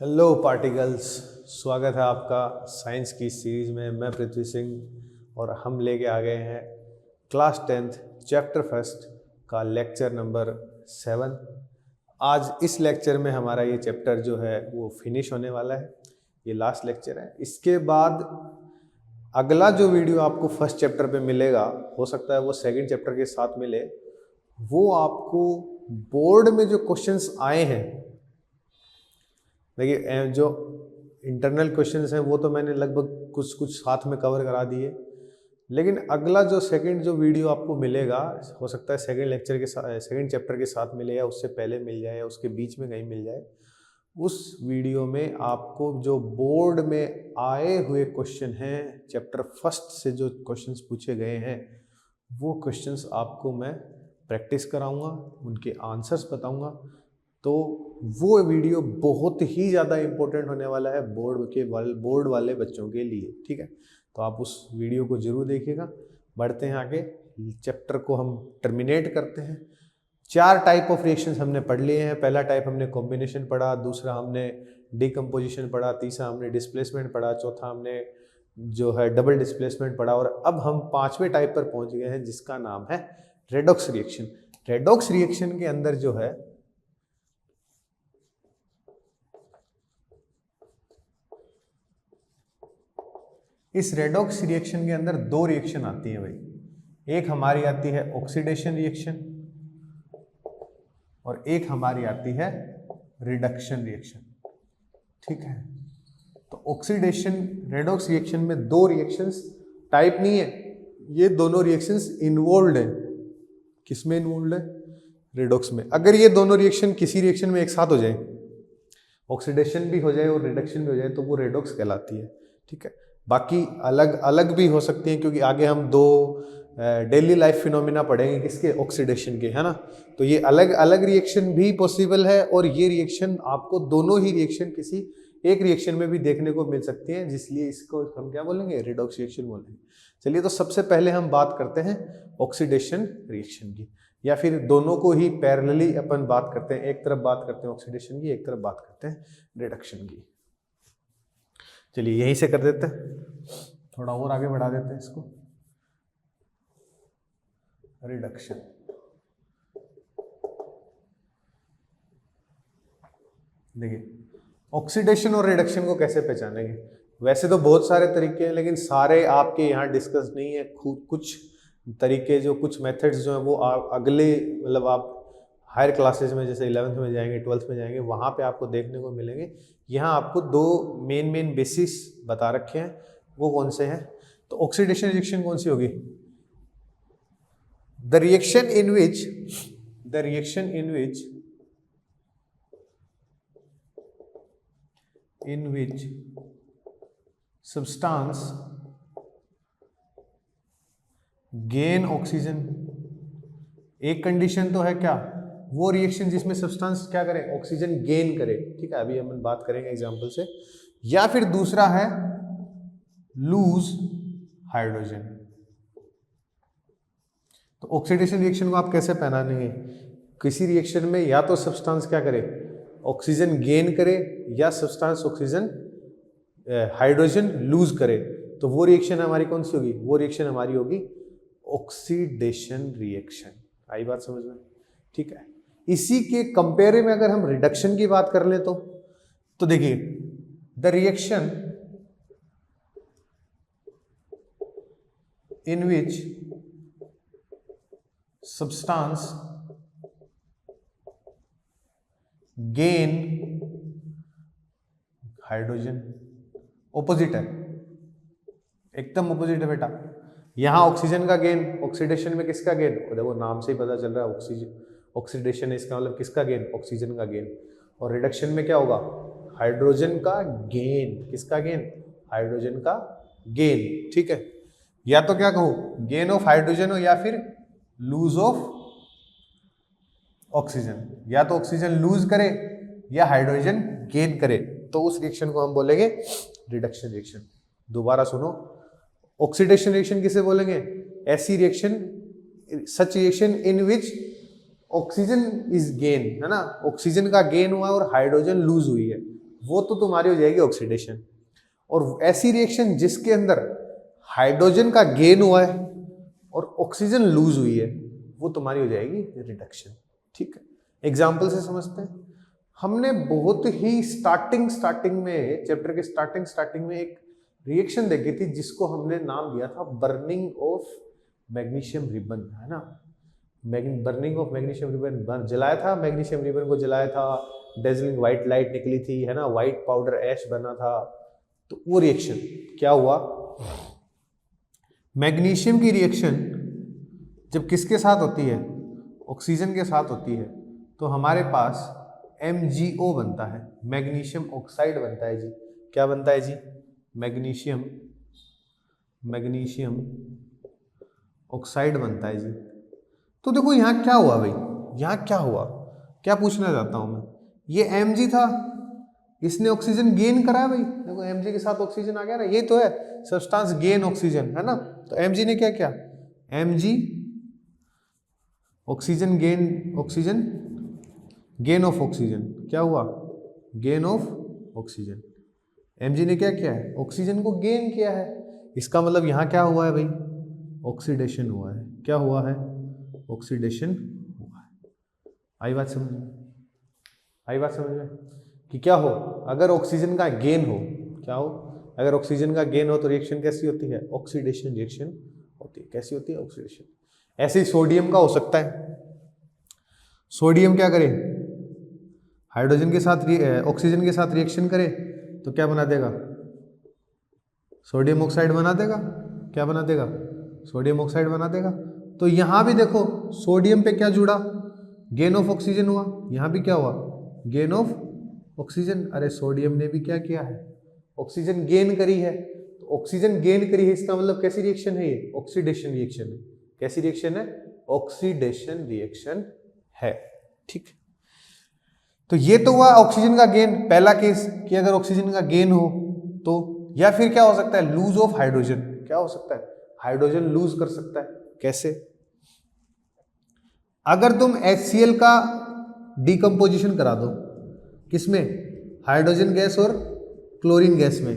Hello particles, स्वागत है आपका साइंस की सीरीज में। मैं पृथ्वी सिंह और हम लेके आ गए हैं क्लास 10th चैप्टर फर्स्ट का लेक्चर नंबर 7। आज इस लेक्चर में हमारा ये चैप्टर जो है वो फिनिश होने वाला है। ये लास्ट लेक्चर है। इसके बाद अगला जो वीडियो आपको फर्स्ट चैप्टर पे मिलेगा, हो सकता है वो सेकंड चैप्टर के साथ मिले। वो आपको बोर्ड में जो क्वेश्चंस आए हैं, देखिए जो इंटरनल क्वेश्चंस हैं वो तो मैंने लगभग कुछ साथ में कवर करा दिए, लेकिन अगला जो सेकंड जो वीडियो आपको मिलेगा, हो सकता है सेकंड लेक्चर के साथ, सेकंड चैप्टर के साथ मिले या उससे पहले मिल जाए या उसके बीच में कहीं मिल जाए। उस वीडियो में आपको जो बोर्ड में आए हुए क्वेश्चन हैं, चैप्टर फर्स्ट से जो क्वेश्चंस पूछे गए हैं, वो क्वेश्चंस आपको मैं प्रैक्टिस कराऊंगा, उनके आंसर्स बताऊंगा। तो वो वीडियो बहुत ही ज़्यादा इम्पोर्टेंट होने वाला है बोर्ड वाले बच्चों के लिए, ठीक है। तो आप उस वीडियो को जरूर देखिएगा। बढ़ते हैं आगे, चैप्टर को हम टर्मिनेट करते हैं। 4 टाइप ऑफ रिएक्शंस हमने पढ़ लिए हैं। पहला टाइप हमने कॉम्बिनेशन पढ़ा, दूसरा हमने डिकम्पोजिशन पढ़ा, तीसरा हमने डिस्प्लेसमेंट पढ़ा, चौथा हमने जो है डबल डिस्प्लेसमेंट पढ़ा, और अब हम 5वें टाइप पर पहुंच गए हैं जिसका नाम है रेडॉक्स रिएक्शन। रेडॉक्स रिएक्शन के अंदर जो है इस रेडॉक्स रिएक्शन के अंदर 2 रिएक्शन आती हैं भाई। एक हमारी आती है ऑक्सीडेशन रिएक्शन और एक हमारी आती है रिडक्शन रिएक्शन, ठीक है। तो ऑक्सीडेशन रेडॉक्स रिएक्शन में 2 रिएक्शंस टाइप नहीं है, ये दोनों रिएक्शंस इन्वॉल्व हैं। किसमें इन्वॉल्व है? रेडॉक्स में। अगर ये दोनों रिएक्शन किसी रिएक्शन में एक साथ हो जाए, ऑक्सीडेशन भी हो जाए और रिडक्शन भी हो जाए, तो वो रेडॉक्स कहलाती है, ठीक है। बाकी अलग अलग भी हो सकती हैं, क्योंकि आगे हम 2 डेली लाइफ फिनोमिना पढ़ेंगे किसके, ऑक्सीडेशन के, है ना। तो ये अलग अलग रिएक्शन भी पॉसिबल है, और ये रिएक्शन आपको दोनों ही रिएक्शन किसी एक रिएक्शन में भी देखने को मिल सकती हैं, जिसलिए इसको हम क्या बोलेंगे, रेडॉक्स रिएक्शन बोलेंगे। चलिए, तो सबसे पहले हम बात करते हैं ऑक्सीडेशन रिएक्शन की, या फिर दोनों को ही पैरेलली अपन बात करते हैं। एक तरफ बात करते हैं ऑक्सीडेशन की, एक तरफ बात करते हैं रिडक्शन की। चलिए यहीं से कर देते हैं, थोड़ा और आगे बढ़ा देते हैं इसको। रिडक्शन, देखिए ऑक्सीडेशन और रिडक्शन को कैसे पहचानेंगे। वैसे तो बहुत सारे तरीके हैं, लेकिन सारे आपके यहाँ डिस्कस नहीं है। कुछ तरीके जो कुछ मेथड्स जो हैं वो अगले मतलब आप हायर क्लासेस में, जैसे 11th में जाएंगे, 12th में जाएंगे, वहाँ पे आपको देखने को मिलेंगे। यहाँ आपको 2 मेन बेसिस बता रखे हैं। वो कौन से हैं? तो ऑक्सीडेशन रिएक्शन कौन सी होगी? The reaction in which substance gain oxygen. एक कंडीशन तो है क्या, वो रिएक्शन जिसमें सब्सटेंस क्या करे, ऑक्सीजन गेन करे, ठीक है। अभी हम बात करेंगे एग्जांपल से। या फिर दूसरा है लूज हाइड्रोजन। तो ऑक्सीडेशन रिएक्शन को आप कैसे पहचानेंगे? किसी रिएक्शन में या तो सब्सटेंस क्या करे, ऑक्सीजन गेन करे, या सब्सटेंस ऑक्सीजन हाइड्रोजन लूज करे, तो वो रिएक्शन हमारी कौन सी होगी? वो रिएक्शन हमारी होगी ऑक्सीडेशन रिएक्शन। आई बात समझ में? ठीक है। इसी के कंपेयर में अगर हम रिडक्शन की बात कर लें तो देखिए, the reaction in which substance gain hydrogen, opposite है, एकदम ऑपोजिट है बेटा। यहां ऑक्सीजन का गेन, ऑक्सीडेशन में किसका गेन? देखो नाम से ही पता चल रहा है, ऑक्सीडेशन है, इसका मतलब किसका गेन? ऑक्सीजन का गेन। और रिडक्शन में क्या होगा? हाइड्रोजन का गेन। किसका गेन? हाइड्रोजन का गेन, ठीक है। या तो क्या कहूं, गेन ऑफ हाइड्रोजन हो, या फिर लूज ऑफ ऑक्सीजन। या तो ऑक्सीजन लूज करे या हाइड्रोजन गेन करे, तो उस रिएक्शन को हम बोलेंगे रिडक्शन रिएक्शन। दोबारा सुनो, ऑक्सीडेशन रिएक्शन किसे बोलेंगे? ऐसी reaction, such reaction in which oxygen is gain, है ना, ऑक्सीजन का गेन हुआ और हाइड्रोजन लूज हुई है, वो तो तुम्हारी हो जाएगी ऑक्सीडेशन। और ऐसी रिएक्शन जिसके अंदर हाइड्रोजन का गेन हुआ है और ऑक्सीजन लूज हुई है, वो तुम्हारी हो जाएगी रिडक्शन। ठीक है, एग्जाम्पल से समझते हैं। हमने बहुत ही स्टार्टिंग में, चैप्टर के स्टार्टिंग में एक रिएक्शन देखी थी जिसको हमने नाम दिया था बर्निंग ऑफ मैग्नीशियम रिबन, है ना। बर्निंग ऑफ मैग्नीशियम रिबन जलाया था, मैग्नीशियम रिबन को जलाया था, डेजलिंग व्हाइट लाइट निकली थी, है ना, व्हाइट पाउडर ऐश बना था। तो वो रिएक्शन क्या हुआ, मैग्नीशियम की रिएक्शन जब किसके साथ होती है, ऑक्सीजन के साथ होती है, तो हमारे पास MgO बनता है, मैग्नीशियम ऑक्साइड बनता है जी। क्या बनता है जी, मैग्नीशियम ऑक्साइड बनता है जी। तो देखो यहाँ क्या हुआ भाई, यहाँ क्या हुआ, क्या पूछना चाहता हूं मैं, ये Mg था, इसने ऑक्सीजन गेन करा है भाई, देखो Mg के साथ ऑक्सीजन आ गया ना, ये तो है सब्सटेंस गेन ऑक्सीजन, है ना। तो Mg ने क्या किया, Mg oxygen gain of oxygen, क्या हुआ, गेन ऑफ ऑक्सीजन। Mg ने क्या किया है, ऑक्सीजन को गेन किया है, इसका मतलब यहाँ क्या हुआ है भाई, ऑक्सीडेशन हुआ है। क्या हुआ है, ऑक्सीडेशन हुआ है। आई बात समझ में, आई बात समझ में कि क्या हो, अगर ऑक्सीजन का गेन हो, क्या हो, अगर ऑक्सीजन का गेन हो तो रिएक्शन कैसी होती है, ऑक्सीडेशन रिएक्शन होती है। कैसी होती है, ऑक्सीडेशन। ऐसे ही सोडियम का हो सकता है, सोडियम क्या करे, हाइड्रोजन के साथ ऑक्सीजन के साथ रिएक्शन करे तो क्या बना देगा, सोडियम ऑक्साइड बना देगा। क्या बना देगा, सोडियम ऑक्साइड बना देगा। तो यहां भी देखो सोडियम पे क्या जुड़ा, गेन ऑफ ऑक्सीजन हुआ, यहां भी क्या हुआ, गेन ऑफ ऑक्सीजन। अरे सोडियम ने भी क्या किया है, ऑक्सीजन गेन करी है। तो ऑक्सीजन गेन करी है, इसका मतलब कैसी रिएक्शन है ये, ऑक्सीडेशन रिएक्शन है। कैसी रिएक्शन है, ऑक्सीडेशन रिएक्शन है। ठीक, तो ये तो हुआ ऑक्सीजन का गेन, पहला केस कि अगर ऑक्सीजन का गेन हो तो, या फिर क्या हो सकता है, लूज ऑफ हाइड्रोजन। क्या हो सकता है, हाइड्रोजन लूज कर सकता है। कैसे, अगर तुम HCl का डिकम्पोजिशन करा दो, किसमें, हाइड्रोजन गैस और क्लोरीन गैस में।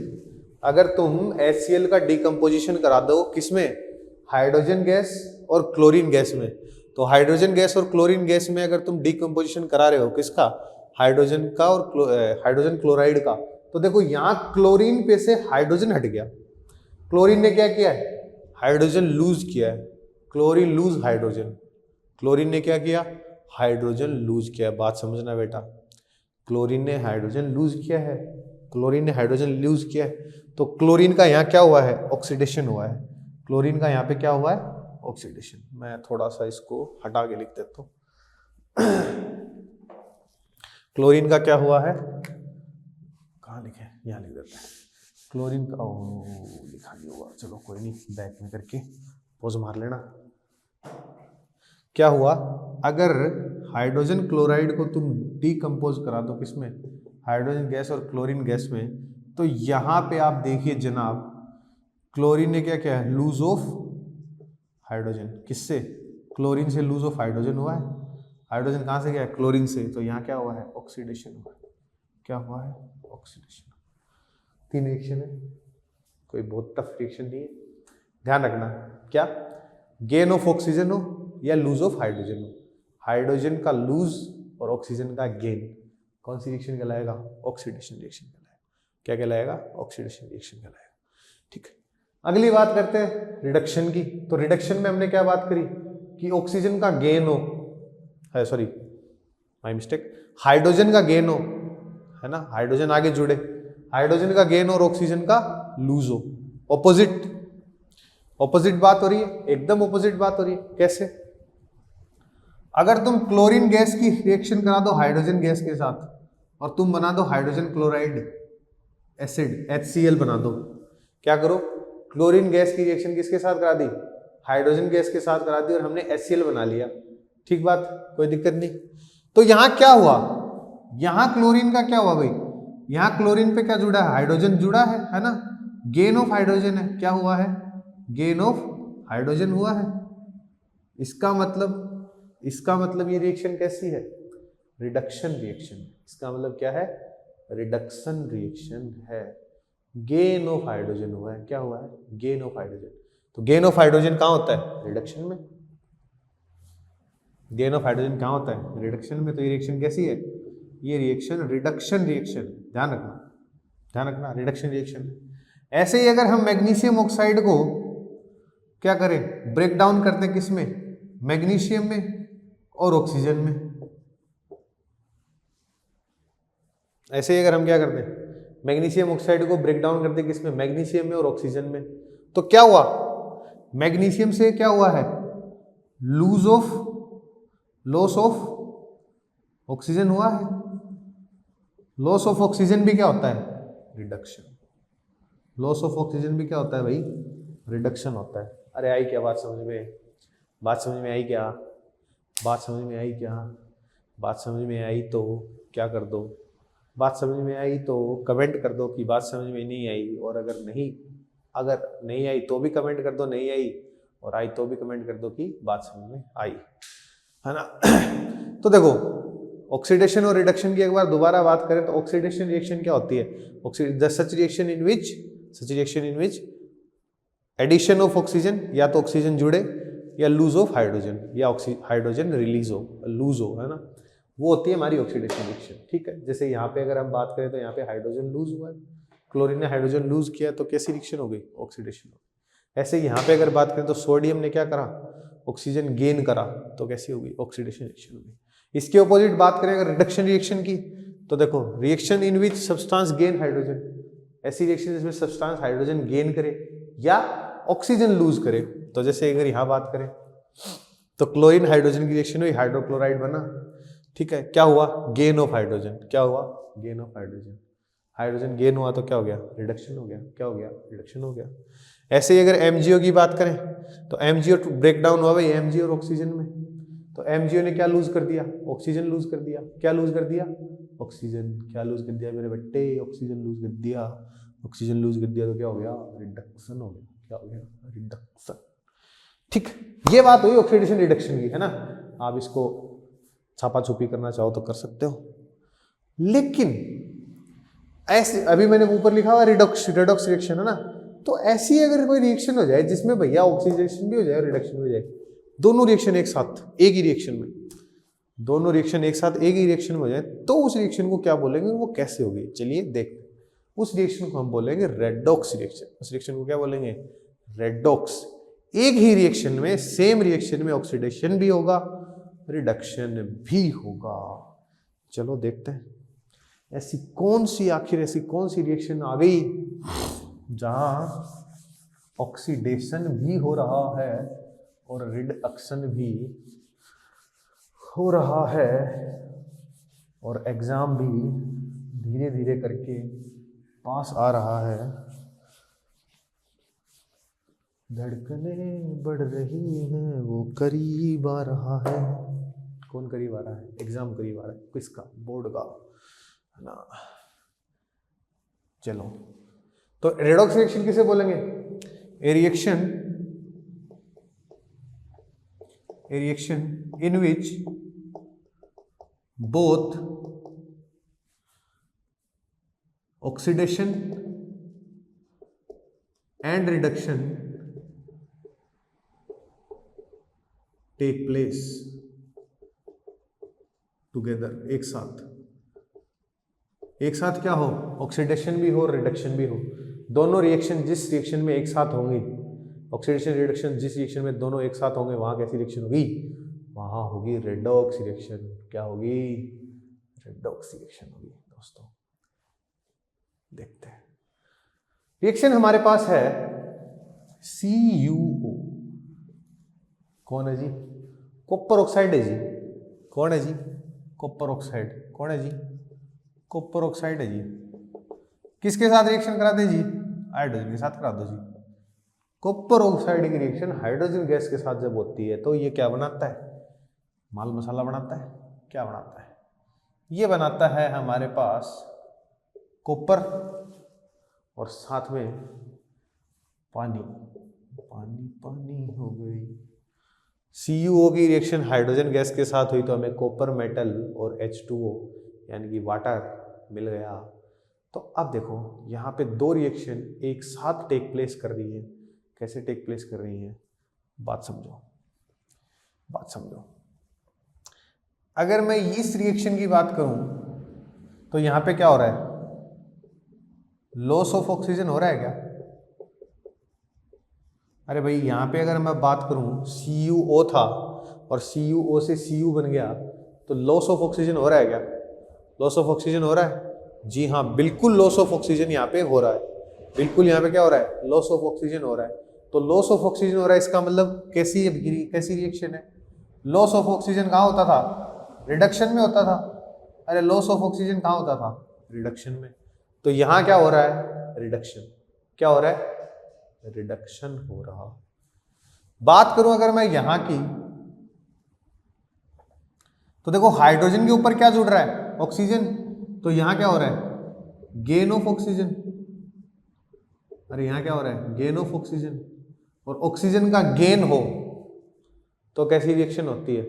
अगर तुम HCl का डिकम्पोजिशन करा दो किसमें, हाइड्रोजन गैस और क्लोरीन गैस में, तो हाइड्रोजन गैस और क्लोरीन गैस में अगर तुम डिकम्पोजिशन करा रहे हो किसका, हाइड्रोजन का और हाइड्रोजन क्लोराइड का, तो देखो यहां क्लोरीन पे से हाइड्रोजन हट गया, क्लोरीन ने क्या किया है, हाइड्रोजन लूज किया है, क्लोरीन लूज हाइड्रोजन, क्लोरीन ने क्या किया, हाइड्रोजन लूज किया। बात समझना बेटा, क्लोरीन ने हाइड्रोजन लूज किया है, क्लोरीन ने हाइड्रोजन लूज किया है, तो क्लोरीन का यहाँ क्या हुआ है, ऑक्सीडेशन हुआ है। क्लोरीन का यहाँ पे क्या हुआ है, ऑक्सीडेशन। मैं थोड़ा सा इसको हटा के लिख देता हूँ। क्लोरीन का क्या हुआ है, कहाँ लिखे, यहाँ लिख देते हैं। क्लोरीन का लिखा नहीं हुआ, चलो कोई नहीं, बैक में करके पोज मार लेना। क्या हुआ, अगर हाइड्रोजन क्लोराइड को तुम डीकम्पोज करा दो किसमें, हाइड्रोजन गैस और क्लोरीन गैस में, तो यहाँ पे आप देखिए जनाब, क्लोरीन ने क्या किया है, लूज ऑफ हाइड्रोजन। किससे, क्लोरीन से लूज ऑफ हाइड्रोजन हुआ है। हाइड्रोजन कहाँ से गया है, क्लोरीन से, तो यहाँ क्या हुआ है, ऑक्सीडेशन हुआ है। क्या हुआ है, ऑक्सीडेशन। 3 रिएक्शन है, कोई बहुत टफ रिएक्शन नहीं है, ध्यान रखना। क्या, गेन ऑफ ऑक्सीजन हो या लूज ऑफ हाइड्रोजन हो, हाइड्रोजन का लूज और ऑक्सीजन का गेन, कौन सी रिएक्शन कहलाएगा, ऑक्सीडेशन रिएक्शन कहलाएगा। क्या कहलाएगा, ऑक्सीडेशन रिएक्शन कहलाएगा। ठीक है, अगली बात करते हैं रिडक्शन की। तो रिडक्शन में हमने क्या बात करी कि ऑक्सीजन का गेन हो, है सॉरी माय मिस्टेक, हाइड्रोजन का गेन हो, है ना, हाइड्रोजन आगे जुड़े, हाइड्रोजन का गेन और ऑक्सीजन का लूज हो। ऑपोजिट बात हो रही है, एकदम ऑपोजिट बात हो रही है। कैसे, अगर तुम क्लोरीन गैस की रिएक्शन करा दो हाइड्रोजन गैस के साथ और तुम बना दो हाइड्रोजन क्लोराइड एसिड HCl बना दो, क्या करो, क्लोरीन गैस की रिएक्शन किसके साथ करा दी, हाइड्रोजन गैस के साथ करा दी और हमने HCl बना लिया। ठीक बात, कोई दिक्कत नहीं। तो यहां क्या हुआ, यहां क्लोरीन का क्या हुआ भाई, यहां क्लोरीन पे क्या जुड़ा है, हाइड्रोजन जुड़ा है ना, गेन ऑफ हाइड्रोजन है। क्या हुआ है, गेन ऑफ हाइड्रोजन हुआ है। इसका मतलब ये रिएक्शन कैसी है, रिडक्शन रिएक्शन। इसका मतलब क्या है, रिडक्शन रिएक्शन है। गेन ऑफ हाइड्रोजन हुआ है, क्या हुआ है? Gain of hydrogen. तो गेन ऑफ हाइड्रोजन कहाँ होता है? रिडक्शन में। गेन ऑफ हाइड्रोजन कहाँ होता है? रिडक्शन में। तो ये रिएक्शन कैसी है? ये रिएक्शन रिडक्शन रिएक्शन, ध्यान रखना, ध्यान रखना, रिडक्शन रिएक्शन। ऐसे ही अगर हम मैग्नीशियम ऑक्साइड को क्या करें? ब्रेक डाउन करते हैं किस में? मैग्नीशियम में और ऑक्सीजन में। ऐसे ही अगर हम क्या करते हैं? मैग्नीशियम ऑक्साइड को ब्रेक डाउन करते हैं किस में? मैग्नीशियम में और ऑक्सीजन में। तो क्या हुआ? मैग्नीशियम से क्या हुआ है? लॉस ऑफ ऑक्सीजन हुआ है। लॉस ऑफ ऑक्सीजन भी क्या होता है? रिडक्शन। लॉस ऑफ ऑक्सीजन भी क्या होता है भाई? रिडक्शन होता है। अरे आई क्या बात समझ में? बात समझ में आई क्या? बात समझ में आई क्या? बात समझ में आई तो क्या कर दो? बात समझ में आई तो कमेंट कर दो कि बात समझ में नहीं आई, और अगर नहीं आई तो भी कमेंट कर दो नहीं आई, और आई तो भी कमेंट कर दो कि बात समझ में आई, है ना। तो देखो, ऑक्सीडेशन और रिडक्शन की एक बार दोबारा बात करें तो ऑक्सीडेशन रिएक्शन क्या होती है? Such reaction in which edition of oxygen, या तो ऑक्सीजन जुड़े, या लूज ऑफ हाइड्रोजन, या हाइड्रोजन रिलीज हो, लूज हो, है ना, वो होती है हमारी ऑक्सीडेशन रिएक्शन। ठीक है, जैसे यहाँ पे अगर हम बात करें तो यहाँ पे हाइड्रोजन लूज हुआ है, क्लोरीन ने हाइड्रोजन लूज किया तो कैसी रिएक्शन हो गई? ऑक्सीडेशन हो गई। ऐसे यहाँ पे अगर बात करें तो सोडियम ने क्या करा? ऑक्सीजन गेन करा, तो कैसी होगी? ऑक्सीडेशन रिएक्शन होगी। इसके ऑपोजिट बात करें अगर रिडक्शन रिएक्शन की, तो देखो, reaction in which substance gain hydrogen, ऐसी रिएक्शन जिसमें सब्सटेंस हाइड्रोजन गेन करे या ऑक्सीजन लूज करे। तो जैसे अगर यहाँ बात करें तो क्लोरीन हाइड्रोजन की रिएक्शन हुई, हाइड्रोक्लोराइड बना, ठीक है, क्या हुआ? Gain of hydrogen. क्या हुआ? Gain of hydrogen. Hydrogen gain हुआ तो क्या हो गया? रिडक्शन हो गया। क्या हो गया? रिडक्शन हो गया। ऐसे ही अगर एमजीओ की बात करें तो एमजीओ ब्रेक डाउन हुआ भाई एमजीओ और ऑक्सीजन में, तो एमजीओ ने क्या लूज कर दिया? ऑक्सीजन लूज कर दिया। क्या लूज कर दिया? ऑक्सीजन। क्या लूज कर दिया मेरे बेटे? ऑक्सीजन लूज कर दिया। ऑक्सीजन लूज कर दिया तो क्या हो गया? रिडक्शन हो गया। क्या हो गया? रिडक्शन। ठीक, ये बात हुई ऑक्सीडेशन रिडक्शन की, है ना। आप इसको छापा छुपी करना चाहो तो कर सकते हो, लेकिन ऐसे अभी मैंने ऊपर लिखा हुआ रेडॉक्स रिएक्शन, है ना। तो ऐसी अगर कोई रिएक्शन हो जाए जिसमें भैया ऑक्सीडेशन भी हो जाए और रिडक्शन भी हो जाए, दोनों रिएक्शन एक साथ एक ही रिएक्शन में, दोनों रिएक्शन एक साथ एक ही रिएक्शन में हो जाए, तो उस रिएक्शन को क्या बोलेंगे? वो कैसे होगी? चलिए देखते हैं। उस रिएक्शन को हम बोलेंगे रेडॉक्स रिएक्शन। उस रिएक्शन को क्या बोलेंगे? रेडॉक्स। एक ही रिएक्शन में, सेम रिएक्शन में ऑक्सीडेशन भी होगा, रिडक्शन भी होगा। चलो देखते हैं ऐसी कौन सी रिएक्शन आ गई जहां ऑक्सीडेशन भी हो रहा है और रिडक्शन भी हो रहा है, और एग्जाम भी धीरे धीरे करके पास आ रहा है। धड़कनें बढ़ रही हैं, वो करीब आ रहा है। कौन करीब आ रहा है? एग्जाम करीब आ रहा है। किसका? बोर्ड का, है ना। चलो, तो रेडॉक्स रिएक्शन किसे बोलेंगे? A reaction in which both oxidation and reduction take place together, एक साथ। एक साथ क्या हो? ऑक्सीडेशन भी हो, रिडक्शन भी हो। दोनों रिएक्शन जिस रिएक्शन में एक साथ होंगी, ऑक्सीडेशन रिडक्शन जिस रिएक्शन में दोनों एक साथ होंगे, वहां कैसी रिएक्शन होगी? वहां होगी रेडॉक्स रिएक्शन। क्या होगी? रेडॉक्स रिएक्शन होगी। दोस्तों देखते हैं। रिएक्शन हमारे पास है CuO। कौन है जी? कॉपर ऑक्साइड है जी। कौन है जी? Copper oxide. कौन है जी? कॉपर ऑक्साइड है जी। किसके साथ रिएक्शन कराते हैं जी? हाइड्रोजन के साथ करा दो जी। कॉपर ऑक्साइड की रिएक्शन हाइड्रोजन गैस के साथ जब होती है तो ये क्या बनाता है? माल मसाला बनाता है। क्या बनाता है? ये बनाता है हमारे पास कॉपर और साथ में पानी। पानी पानी हो गई। CuO की रिएक्शन हाइड्रोजन गैस के साथ हुई तो हमें कॉपर मेटल और H2O यानी कि वाटर मिल गया। तो अब देखो यहाँ पे दो रिएक्शन एक साथ टेक प्लेस कर रही है। कैसे टेक प्लेस कर रही है, बात समझो, बात समझो। अगर मैं इस रिएक्शन की बात करूं तो यहाँ पे क्या हो रहा है, लॉस ऑफ ऑक्सीजन हो रहा है क्या? अरे भाई यहाँ पे अगर मैं बात करूं CuO था और CuO से Cu बन गया तो लॉस ऑफ ऑक्सीजन हो रहा है क्या? लॉस ऑफ ऑक्सीजन हो रहा है? जी हाँ, बिल्कुल लॉस ऑफ ऑक्सीजन यहाँ पे हो रहा है। बिल्कुल यहाँ पे क्या हो रहा है, लॉस ऑफ ऑक्सीजन हो रहा है। तो लॉस ऑफ ऑक्सीजन हो रहा है, इसका मतलब कैसी रिएक्शन है? लॉस ऑफ ऑक्सीजन कहाँ होता था, रिडक्शन में होता था। अरे लॉस ऑफ ऑक्सीजन कहाँ होता था, रिडक्शन में। तो यहाँ क्या हो रहा है, रिडक्शन। क्या हो रहा है, रिडक्शन हो रहा। बात करूं अगर मैं यहां की तो देखो हाइड्रोजन के ऊपर क्या जुड़ रहा है, ऑक्सीजन। तो यहां क्या हो रहा है, गेन ऑफ ऑक्सीजन। अरे यहां क्या हो रहा है, गेन ऑफ ऑक्सीजन। और ऑक्सीजन का गेन हो तो कैसी रिएक्शन होती है,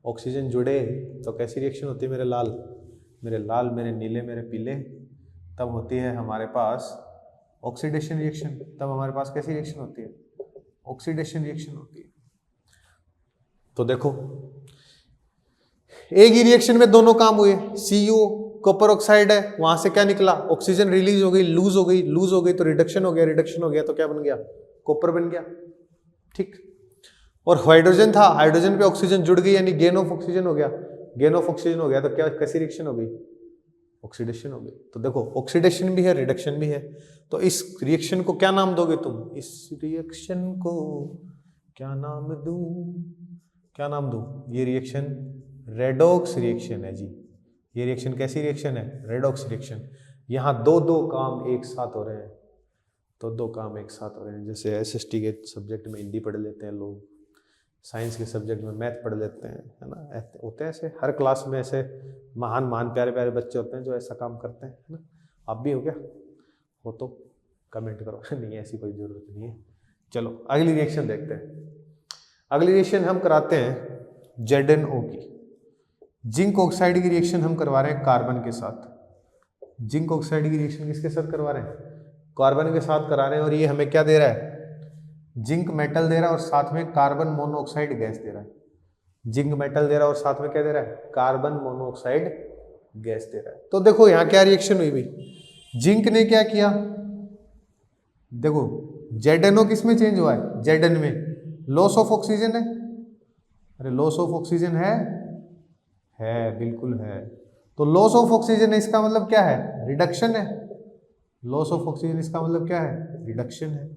ऑक्सीजन जुड़े तो कैसी रिएक्शन होती है मेरे लाल, मेरे लाल, मेरे नीले, मेरे पीले। तब होती है हमारे पास ऑक्सीडेशन रिएक्शन। तब हमारे पास कैसी रिएक्शन होती है, ऑक्सीडेशन रिएक्शन होती है। तो देखो एक ही रिएक्शन में दोनों काम हुए। Cu कॉपर ऑक्साइड है, वहां से क्या निकला, ऑक्सीजन रिलीज हो गई, लूज हो गई, लूज हो गई तो रिडक्शन हो गया, रिडक्शन हो गया तो क्या बन गया, कॉपर बन गया। ठीक। और हाइड्रोजन था, हाइड्रोजन पे ऑक्सीजन जुड़ गई यानी गेन ऑफ ऑक्सीजन हो गया, गेन ऑफ ऑक्सीजन हो गया तो क्या, कैसी रिएक्शन हो गई, ऑक्सीडेशन हो गई। तो देखो ऑक्सीडेशन भी है, रिडक्शन भी है। तो इस रिएक्शन को क्या नाम दोगे तुम, इस रिएक्शन को क्या नाम दूं, क्या नाम दूं? ये रिएक्शन रेडॉक्स रिएक्शन है जी। ये रिएक्शन कैसी रिएक्शन है, रेडॉक्स रिएक्शन। यहाँ दो दो काम एक साथ हो रहे हैं, तो दो काम एक साथ हो रहे हैं। जैसे SST के सब्जेक्ट में हिंदी पढ़ लेते हैं लोग, साइंस के सब्जेक्ट में मैथ पढ़ लेते हैं, है ना, होते हैं ऐसे हर क्लास में ऐसे महान महान प्यारे प्यारे बच्चे होते हैं जो ऐसा काम करते हैं, है ना। आप भी हो क्या, हो तो कमेंट करो नहीं ऐसी कोई ज़रूरत नहीं है। चलो अगली रिएक्शन देखते हैं। अगली रिएक्शन हम कराते हैं ZnO की। जिंक ऑक्साइड की रिएक्शन हम करवा रहे हैं कार्बन के साथ। जिंक ऑक्साइड की रिएक्शन किसके साथ करवा रहे हैं, कार्बन के साथ करा रहे हैं। और ये हमें क्या दे रहा है, जिंक मेटल दे रहा है और साथ में कार्बन मोनोऑक्साइड गैस दे रहा है। जिंक मेटल दे रहा है और साथ में क्या दे रहा है, कार्बन मोनोऑक्साइड गैस दे रहा है। तो देखो यहाँ क्या रिएक्शन हुई भाई, जिंक ने क्या किया, देखो ZnO किस में चेंज हुआ है, Zn में। लॉस ऑफ ऑक्सीजन है, अरे लॉस ऑफ ऑक्सीजन है बिल्कुल है। तो लॉस ऑफ ऑक्सीजन है, इसका मतलब क्या है, रिडक्शन है। लॉस ऑफ ऑक्सीजन इसका मतलब क्या है, रिडक्शन है।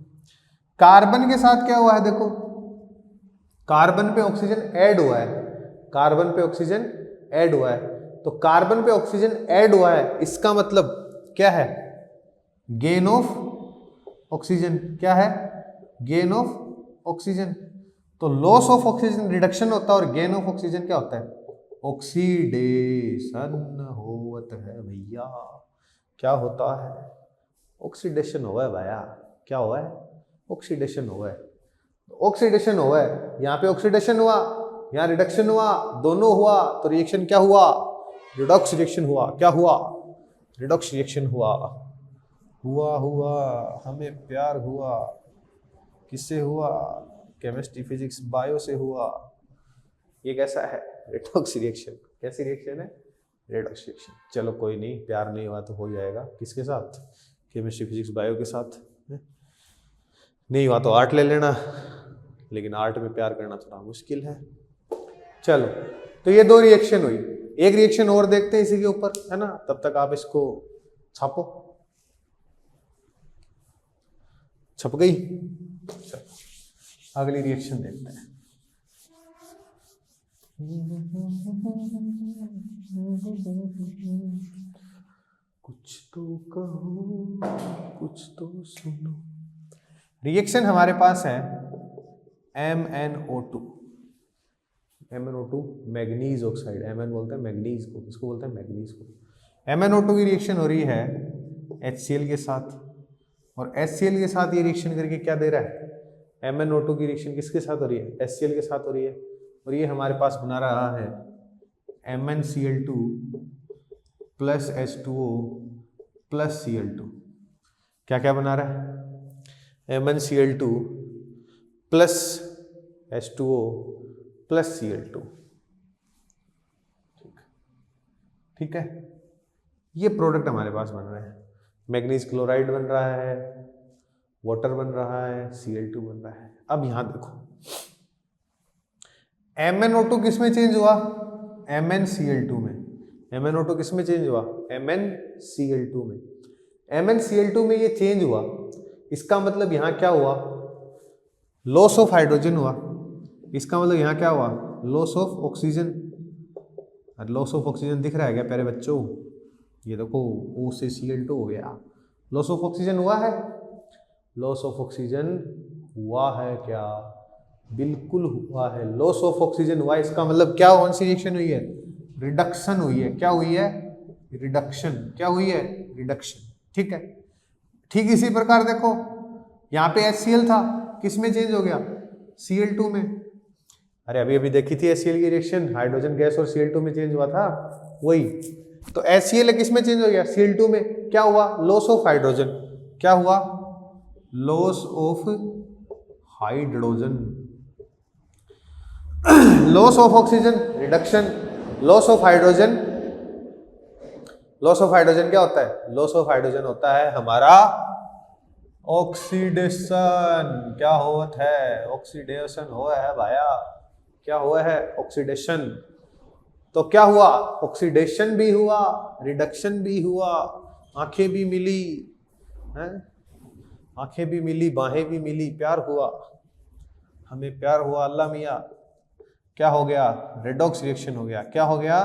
कार्बन के साथ क्या हुआ है, देखो कार्बन पे ऑक्सीजन ऐड हुआ है, कार्बन पे ऑक्सीजन ऐड हुआ है। तो कार्बन पे ऑक्सीजन ऐड हुआ है, इसका मतलब क्या है, गेन ऑफ ऑक्सीजन। क्या है, गेन ऑफ ऑक्सीजन। तो लॉस ऑफ ऑक्सीजन रिडक्शन होता है और गेन ऑफ ऑक्सीजन क्या होता है, ऑक्सीडेशन होता है भैया। क्या होता है, ऑक्सीडेशन हुआ है भैया। क्या हुआ है, ऑक्सीडेशन हुआ है। ऑक्सीडेशन हुआ है, यहाँ पे ऑक्सीडेशन हुआ, यहाँ रिडक्शन हुआ, दोनों हुआ तो रिएक्शन क्या हुआ, रिडॉक्स रिएक्शन हुआ। क्या हुआ, रिडॉक्स रिएक्शन हुआ। हुआ हमें प्यार हुआ, किससे हुआ, केमिस्ट्री फिजिक्स बायो से हुआ। ये कैसा है, रिडॉक्स रिएक्शन। कैसी रिएक्शन है, रिडॉक्स रिएक्शन। चलो कोई नहीं, प्यार नहीं हुआ तो हो जाएगा, किसके साथ, केमिस्ट्री फिजिक्स बायो के साथ। नहीं हुआ तो आर्ट ले लेना, लेकिन आर्ट में प्यार करना थोड़ा मुश्किल है। चलो तो ये दो रिएक्शन हुई, एक रिएक्शन और देखते हैं इसी के ऊपर, है ना। तब तक आप इसको छापो, छप गई। चलो अगली रिएक्शन देखते हैं। कुछ तो कहो, कुछ तो सुनो। रिएक्शन हमारे पास है MnO2। MnO2 manganese oxide, Mn बोलते हैं मैग्नीज को, किसको बोलते हैं, मैग्नीज को। MnO2 की रिएक्शन हो रही है HCl के साथ, और HCl के साथ ये रिएक्शन करके क्या दे रहा है, MnO2 की रिएक्शन किसके साथ हो रही है, HCl के साथ हो रही है। और ये हमारे पास बना रहा है MnCl2 plus H2O plus Cl2, क्या क्या बना रहा है, MnCl2 plus H2O plus Cl2। ठीक है, ये प्रोडक्ट हमारे पास बन रहे हैं। मैग्नीज क्लोराइड बन रहा है, वाटर बन रहा है, Cl2 बन रहा है। अब यहां देखो MnO2 किस में चेंज हुआ, MnCl2 में। MnO2 किस में चेंज हुआ, MnCl2 में। MnCl2 में ये चेंज हुआ, इसका मतलब यहां क्या हुआ, लॉस ऑफ हाइड्रोजन हुआ। इसका मतलब यहां क्या हुआ, loss of oxygen. Loss of oxygen दिख रहा है क्या प्यारे बच्चों, ये देखो O से Cl2 हो गया, लॉस ऑफ ऑक्सीजन हुआ है। लॉस ऑफ ऑक्सीजन हुआ है क्या, बिल्कुल हुआ है, लॉस ऑफ ऑक्सीजन हुआ है। इसका मतलब क्या, कौन सी रिएक्शन हुई है, रिडक्शन हुई है। क्या हुई है, रिडक्शन। क्या हुई है, रिडक्शन। ठीक है, ठीक इसी प्रकार देखो यहाँ पे HCl था, किस में चेंज हो गया, Cl2 में। अरे अभी अभी देखी थी HCl की रिएक्शन, हाइड्रोजन गैस और Cl2 में चेंज हुआ था, वही तो HCl किस में चेंज हो गया, Cl2 में। क्या हुआ, लॉस ऑफ हाइड्रोजन। क्या हुआ, loss of hydrogen. Loss of oxygen, reduction. Loss of hydrogen, loss of hydrogen क्या होता है, लॉस ऑफ हाइड्रोजन होता है हमारा ऑक्सीडेशन। क्या होता है, ऑक्सीडेशन हुआ है भाया, क्या हुआ है, ऑक्सीडेशन। तो क्या हुआ, ऑक्सीडेशन भी हुआ, रिडक्शन भी हुआ, आंखें भी मिली हैं, आंखें भी मिली, बाहें भी मिली, प्यार हुआ, हमें प्यार हुआ, अल्लाह मियाँ। क्या हो गया, रेडॉक्स रिएक्शन हो गया। क्या हो गया,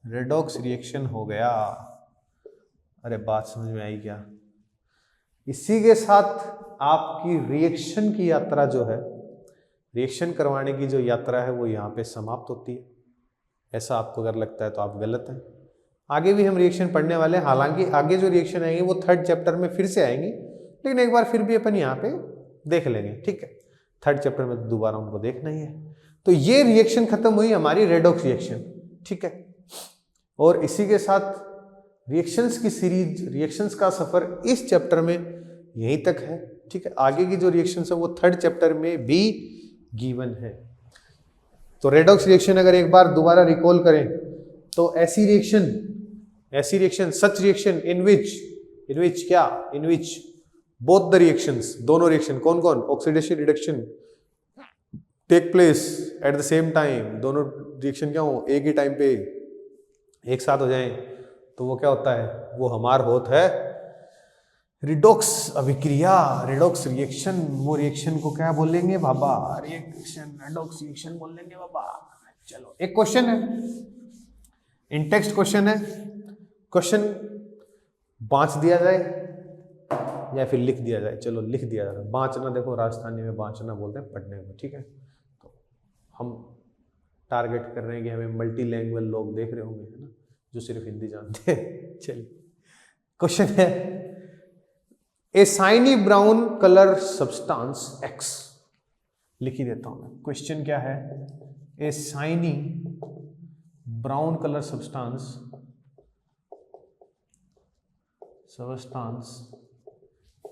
रेडॉक्स रिएक्शन हो गया। अरे बात समझ में आई क्या। इसी के साथ आपकी रिएक्शन की यात्रा जो है, रिएक्शन करवाने की जो यात्रा है वो यहाँ पे समाप्त होती है। ऐसा आपको अगर लगता है तो आप गलत हैं। आगे भी हम रिएक्शन पढ़ने वाले हैं, हालांकि आगे जो रिएक्शन आएंगे वो 3rd चैप्टर में फिर से आएंगी, लेकिन एक बार फिर भी अपन यहाँ पे देख लेंगे। ठीक है, 3rd चैप्टर में तो दोबारा उनको देखना ही है। तो ये रिएक्शन खत्म हुई हमारी रेडॉक्स रिएक्शन। ठीक है, और इसी के साथ रिएक्शंस की सीरीज, रिएक्शंस का सफर इस चैप्टर में यहीं तक है। ठीक है, आगे की जो रिएक्शंस है वो 3rd चैप्टर में भी गिवन है। तो रेडॉक्स रिएक्शन अगर एक बार दोबारा रिकॉल करें तो ऐसी reaction such reaction in which क्या, in which both the reactions, दोनों रिएक्शन कौन कौन, oxidation reduction take place at the same time. दोनों रिएक्शन क्या हो, एक ही टाइम पे एक साथ हो जाएं, तो वो क्या होता है, वो हमार होता है रिडॉक्स अभिक्रिया, रिडॉक्स रिएक्शन। वो रिएक्शन को क्या बोलेंगे बाबा, रिएक्शन, रिडॉक्स रिएक्शन बोल लेंगे बाबा। चलो एक क्वेश्चन है, इन टेक्स्ट क्वेश्चन है, क्वेश्चन बाँच दिया जाए या फिर लिख दिया जाए। चलो लिख दिया जाए, बाँचना देखो राजस्थानी में बाँचना बोलते हैं पढ़ने में। ठीक है, तो हम टारगेट कर रहे हैं कि हमें मल्टी लैंग्वेज लोग देख रहे होंगे, है ना, जो सिर्फ हिंदी जानते हैं। चलिए क्वेश्चन है, a shiny brown colour substance X, लिख ही देता हूं मैं। क्वेश्चन क्या है, a shiny brown colour substance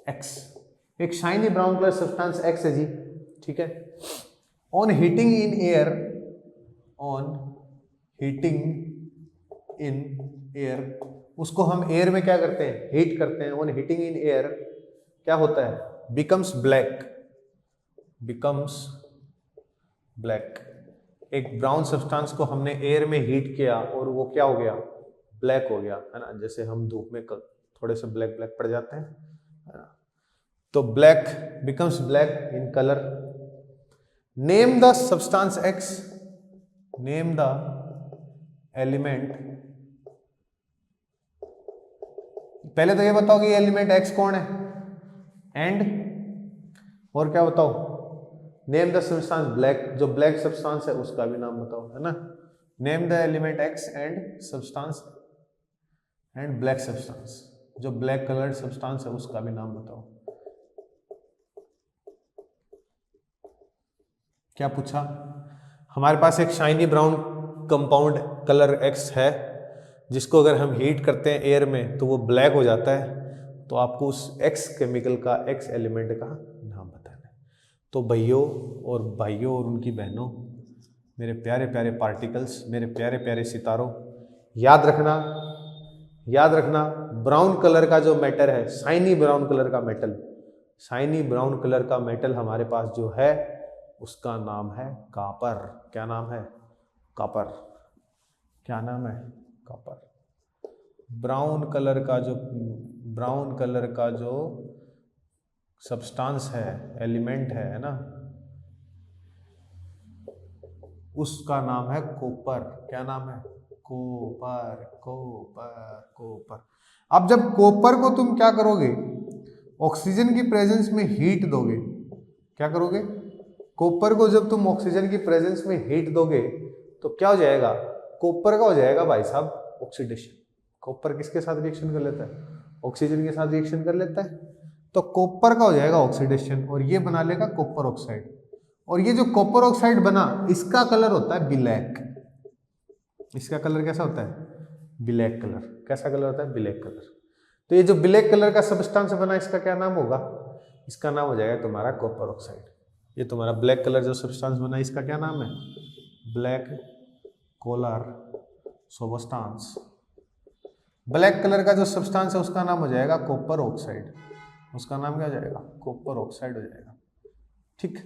X, एक shiny brown colour substance X है जी। ठीक है, on heating in air, on heating in air, उसको हम एयर में क्या करते हैं, हीट करते हैं। ऑन हीटिंग इन एयर क्या होता है, बिकम्स ब्लैक, बिकम्स ब्लैक। एक ब्राउन सब्सटेंस को हमने एयर में हीट किया और वो क्या हो गया, ब्लैक हो गया, है ना। जैसे हम धूप में थोड़े से ब्लैक ब्लैक पड़ जाते हैं, है ना। तो black becomes black in colour. Name the substance X, name the element. पहले तो ये बताओ कि एलिमेंट X कौन है, एंड और क्या बताओ, नेम द सब्सटेंस ब्लैक, जो ब्लैक सब्सटेंस है उसका भी नाम बताओ, है ना। Name the element X and substance and black substance, जो ब्लैक कलर्ड सब्सटेंस है उसका भी नाम बताओ। क्या पूछा, हमारे पास एक shiny brown compound colour X है जिसको अगर हम हीट करते हैं एयर में तो वो ब्लैक हो जाता है, तो आपको उस एक्स केमिकल का, एक्स एलिमेंट का नाम बताना है। तो भाइयों और उनकी बहनों, मेरे प्यारे प्यारे पार्टिकल्स, मेरे प्यारे प्यारे सितारों, याद रखना ब्राउन कलर का जो मैटर है, शाइनी ब्राउन कलर का मेटल, शाइनी ब्राउन कलर का मेटल हमारे पास जो है उसका नाम है कॉपर। क्या नाम है? कॉपर। क्या नाम है? कॉपर। ब्राउन कलर का जो सब्सटेंस है, एलिमेंट है ना, उसका नाम है कॉपर। क्या नाम है? कॉपर। अब जब कॉपर को तुम क्या करोगे? ऑक्सीजन की प्रेजेंस में हीट दोगे। क्या करोगे? कॉपर को जब तुम ऑक्सीजन की प्रेजेंस में हीट दोगे तो क्या हो जाएगा? कॉपर का हो जाएगा भाई साहब ऑक्सीडेशन। कॉपर किसके साथ रिएक्शन कर लेता है? ऑक्सीजन के साथ रिएक्शन कर लेता है, तो कॉपर का हो जाएगा ऑक्सीडेशन और ये बना लेगा कॉपर ऑक्साइड। और ये जो कॉपर ऑक्साइड बना, इसका कलर होता है ब्लैक। इसका कलर कैसा होता है? Black colour. कैसा कलर होता है? Black colour. तो ये जो ब्लैक कलर का सब्सटेंस बना, इसका क्या नाम होगा? इसका नाम हो जाएगा तुम्हारा कॉपर ऑक्साइड। ये तुम्हारा ब्लैक कलर जो सब्सटेंस बना, इसका क्या नाम है? Black colour substance. Black colour का जो सब्सटेंस है उसका नाम हो जाएगा कॉपर ऑक्साइड। उसका नाम क्या हो जाएगा? कॉपर ऑक्साइड हो जाएगा। ठीक,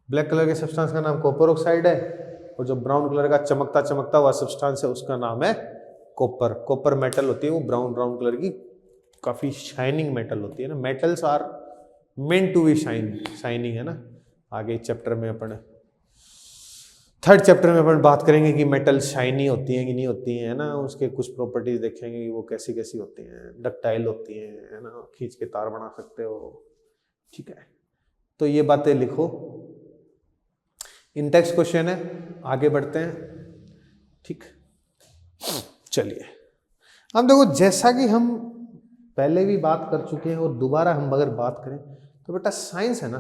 ब्लैक कलर के सब्सटेंस का नाम कॉपर ऑक्साइड है और जो ब्राउन कलर का चमकता हुआ सब्सटेंस है उसका नाम है कॉपर। कॉपर मेटल होती है वो ब्राउन कलर की, काफी शाइनिंग मेटल होती है ना। Metals are meant to be shining है ना। आगे चैप्टर में अपन, थर्ड चैप्टर में अपन बात करेंगे कि मेटल शाइनी होती हैं कि नहीं होती हैं, है ना। उसके कुछ प्रॉपर्टीज देखेंगे कि वो कैसी कैसी होती हैं। डक्टाइल होती हैं, है ना, खींच के तार बना सकते हो। ठीक है, तो ये बातें लिखो। इन टेक्स्ट क्वेश्चन है, आगे बढ़ते हैं। ठीक, चलिए अब देखो, जैसा कि हम पहले भी बात कर चुके हैं और दोबारा हम अगर बात करें तो बेटा साइंस है ना,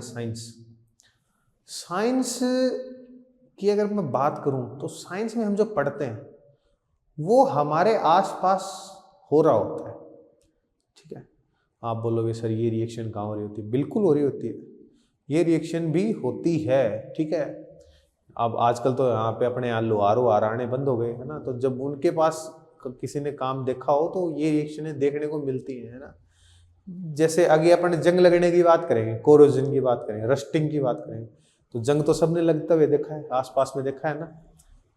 साइंस की अगर मैं बात करूं तो साइंस में हम जो पढ़ते हैं वो हमारे आसपास हो रहा होता है। ठीक है, आप बोलोगे सर ये रिएक्शन कहाँ हो रही होती है? बिल्कुल हो रही होती है, ये रिएक्शन भी होती है। ठीक है, अब आजकल तो यहाँ पे अपने यहाँ लोहारो आराने बंद हो गए है ना, तो जब उनके पास किसी ने काम देखा हो तो ये रिएक्शनें देखने को मिलती हैं, है ना। जैसे आगे अपन जंग लगने की बात करेंगे, कोरोजन की बात करेंगे, रस्टिंग की बात करेंगे, तो जंग तो सबने लगते हुए देखा है, आसपास में देखा है ना।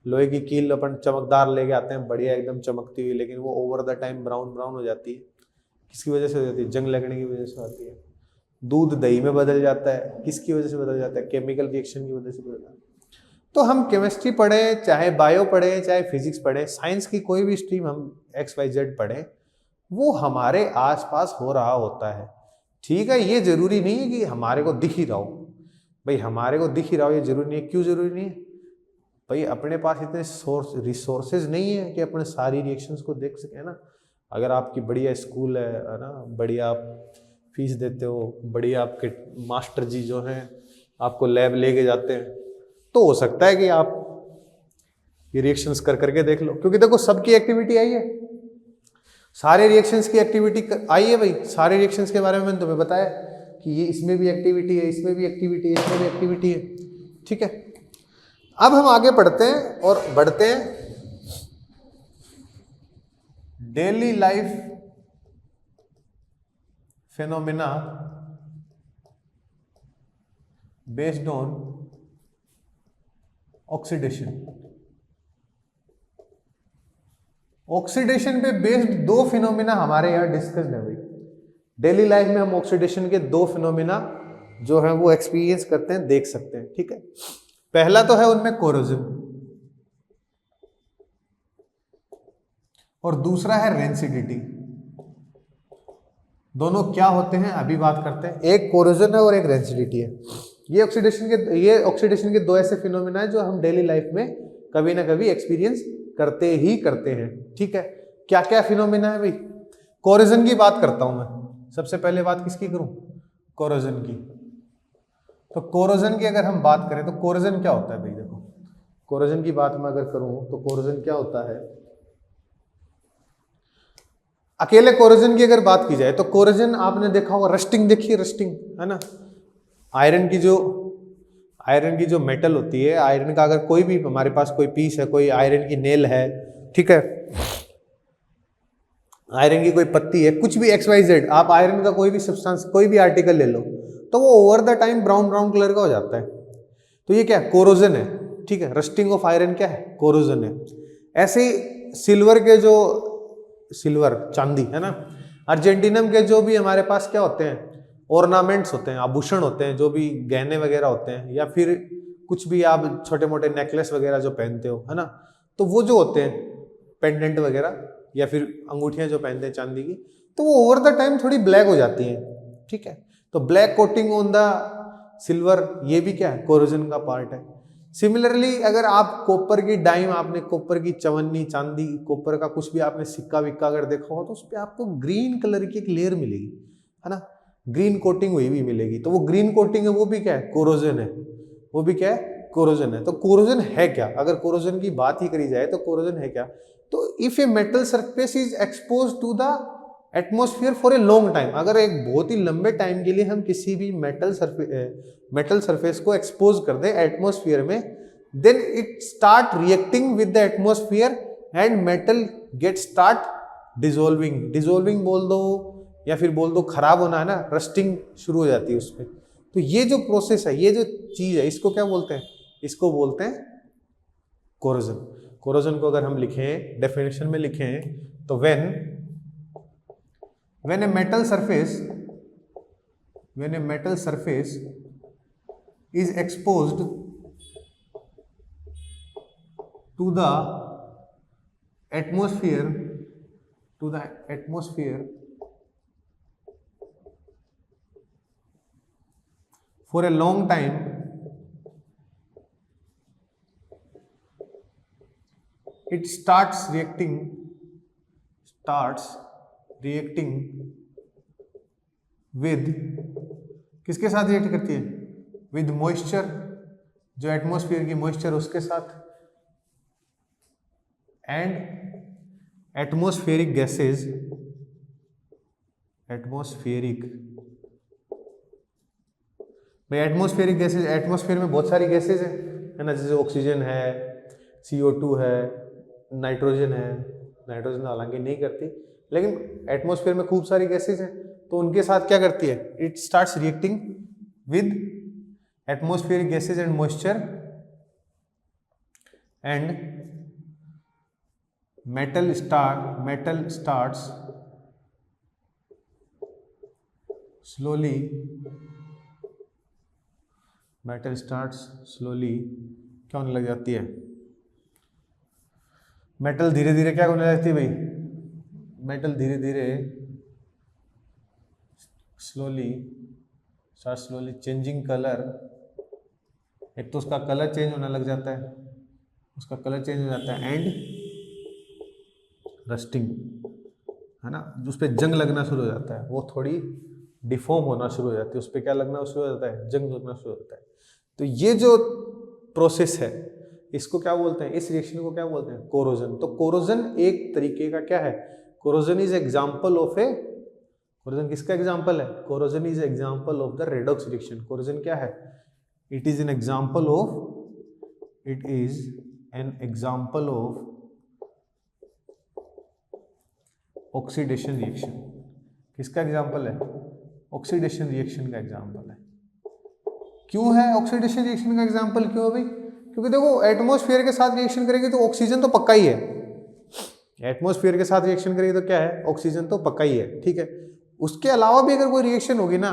लोहे की कील अपन चमकदार लेके आते हैं, बढ़िया एकदम चमकती हुई, लेकिन वो ओवर द टाइम ब्राउन हो जाती है। किसकी वजह से हो जाती है? जंग लगने की वजह से आती है। दूध दही में बदल जाता है, किसकी वजह से बदल जाता है? केमिकल रिएक्शन की वजह से बदल जाता है। तो हम केमिस्ट्री पढ़े, चाहे बायो पढ़े, चाहे फिजिक्स पढ़े, साइंस की कोई भी स्ट्रीम हम XYZ पढ़े, वो हमारे आसपास हो रहा होता है। ठीक है, ये जरूरी नहीं है कि हमारे को दिख ही रहा हो। भाई हमारे को दिख ही रहा हो ये जरूरी नहीं है। क्यों जरूरी नहीं है? भाई अपने पास इतने रिसोर्सेज नहीं है कि अपने सारी रिएक्शंस को देख सके ना। अगर आपकी बढ़िया स्कूल है ना, बढ़िया आप फीस देते हो, बढ़िया आपके मास्टर जी जो हैं आपको लैब लेके जाते हैं, तो हो सकता है कि आप ये रिएक्शंस कर करके देख लो। क्योंकि देखो सबकी एक्टिविटी आई है, सारे रिएक्शंस की एक्टिविटी आई है भाई। सारे रिएक्शंस के बारे में मैंने तुम्हें बताया कि ये इसमें भी एक्टिविटी है, इसमें भी एक्टिविटी है, इसमें भी एक्टिविटी है। ठीक है, अब हम आगे पढ़ते हैं और बढ़ते हैं daily life phenomena based on oxidation. Oxidation पे बेस्ड दो फिनोमिना हमारे यहाँ डिस्कस्ड है भाई। डेली लाइफ में हम ऑक्सीडेशन के दो फिनोमिना जो है वो एक्सपीरियंस करते हैं, देख सकते हैं। ठीक है, पहला तो है उनमें कोरोजन और दूसरा है रेंसिडिटी। दोनों क्या होते हैं अभी बात करते हैं। एक कोरोजन है और एक रेंसिडिटी है। ये ऑक्सीडेशन के दो ऐसे फिनोमिना है जो हम डेली लाइफ में कभी ना कभी एक्सपीरियंस करते ही करते हैं। ठीक है, क्या क्या फिनोमिना है भाई? कोरोजन की बात करता हूं मैं। सबसे पहले बात किसकी करूं? कोरोजन की। तो कोरोजन की अगर हम बात करें तो कोरोजन क्या होता है भाई? देखो, कोरोजन की बात मैं अगर करूं तो कोरोजन क्या होता है? अकेले कोरोजन की अगर बात की जाए तो कोरोजन आपने देखा होगा, रस्टिंग देखी है, रस्टिंग है ना, आयरन की जो मेटल होती है, आयरन का अगर कोई भी हमारे पास कोई पीस है, कोई आयरन की नेल है, ठीक है, आयरन की कोई पत्ती है, कुछ भी XYZ, आप आयरन का कोई भी सब्सटेंस, कोई भी आर्टिकल ले लो, तो वो over the time brown brown colour का हो जाता है। तो ये क्या है, कोरोजन है, ठीक है, रस्टिंग ऑफ आयरन क्या है, कोरोजन है। ऐसे ही सिल्वर चांदी है ना, अर्जेंटिनम के जो भी हमारे पास क्या होते हैं, ऑर्नामेंट्स होते हैं, आभूषण होते हैं, जो भी गहने वगैरह होते हैं, या फिर कुछ भी आप छोटे मोटे नेकलेस वगैरह जो पहनते हो, है ना, तो वो जो होते हैं पेंडेंट वगैरह या फिर अंगूठियां जो पहनते हैं चांदी की, तो वो ओवर द टाइम थोड़ी ब्लैक हो जाती हैं, ठीक है। तो black coating on the silver, ये भी क्या है, कोरोजन का पार्ट है। सिमिलरली अगर आप कॉपर की डाइम, आपने कॉपर की चवन्नी, चांदी कॉपर का कुछ भी आपने सिक्का विक्का अगर देखा हो, तो उस पर आपको ग्रीन कलर की एक लेयर मिलेगी, है ना, ग्रीन कोटिंग हुई भी मिलेगी। तो वो ग्रीन कोटिंग है, वो भी क्या है, कोरोजन है, वो भी क्या है, कोरोजन है। तो कोरोजन है क्या, अगर कोरोजन की बात ही करी जाए तो कोरोजन है क्या, तो if a metal surface is expose to the atmosphere for a long time, अगर एक बहुत ही लंबे टाइम के लिए हम किसी भी मेटल सरफेस को एक्सपोज कर दें एटमोस्फियर में, then it start reacting with the atmosphere and metal get start dissolving बोल दो, या फिर बोल दो खराब होना, है ना, रस्टिंग शुरू हो जाती है उस पर। तो ये जो प्रोसेस है, ये जो चीज है, इसको क्या बोलते हैं, इसको बोलते हैं कोरोजन। कोरोजन को अगर हम लिखें, डेफिनेशन में लिखें, तो when a metal surface is exposed to the atmosphere for a long time, it starts reacting with, किसके साथ रिएक्ट करती है, विद मॉइस्चर, जो एटमॉस्फेयर की मॉइस्चर उसके साथ, एंड एटमॉस्फेरिक गैसेज, भाई एटमॉस्फेरिक गैसेज, एटमॉस्फेयर में बहुत सारी गैसेज है ना, जैसे ऑक्सीजन है, CO2 है, नाइट्रोजन है, नाइट्रोजन हालांकि नहीं करती, लेकिन एटमॉस्फेयर में खूब सारी गैसेज हैं, तो उनके साथ क्या करती है, it starts reacting with atmospheric gases and moisture, and metal starts slowly क्या होने लग जाती है, मेटल धीरे धीरे क्या होने लगती है भाई, मेटल धीरे धीरे स्लोली चेंजिंग कलर, एक तो उसका कलर चेंज होने लग जाता है, एंड रस्टिंग, है ना, उस पर जंग लगना शुरू हो जाता है, वो थोड़ी डिफॉर्म होना शुरू हो जाती है, उस पर क्या लगना शुरू हो जाता है, जंग लगना शुरू हो जाता है। तो ये जो प्रोसेस है, इसको क्या बोलते हैं, इस रिएक्शन को क्या बोलते हैं, कोरोजन। तो कोरोजन एक तरीके का क्या है, corrosion is example of A, corrosion किसका एग्जाम्पल है, corrosion is example of the redox reaction. Corrosion क्या है, it is an example of oxidation reaction. किसका एग्जाम्पल है, ऑक्सीडेशन रिएक्शन का एग्जाम्पल है। क्यों है ऑक्सीडेशन रिएक्शन का एग्जाम्पल, क्यों है भाई, क्योंकि देखो एटमॉस्फेयर के साथ रिएक्शन करेगी तो ऑक्सीजन तो पक्का ही है, एटमॉस्फेयर के साथ रिएक्शन करेगी तो क्या है, ऑक्सीजन तो पक्का ही है, ठीक है। उसके अलावा भी अगर कोई रिएक्शन होगी ना,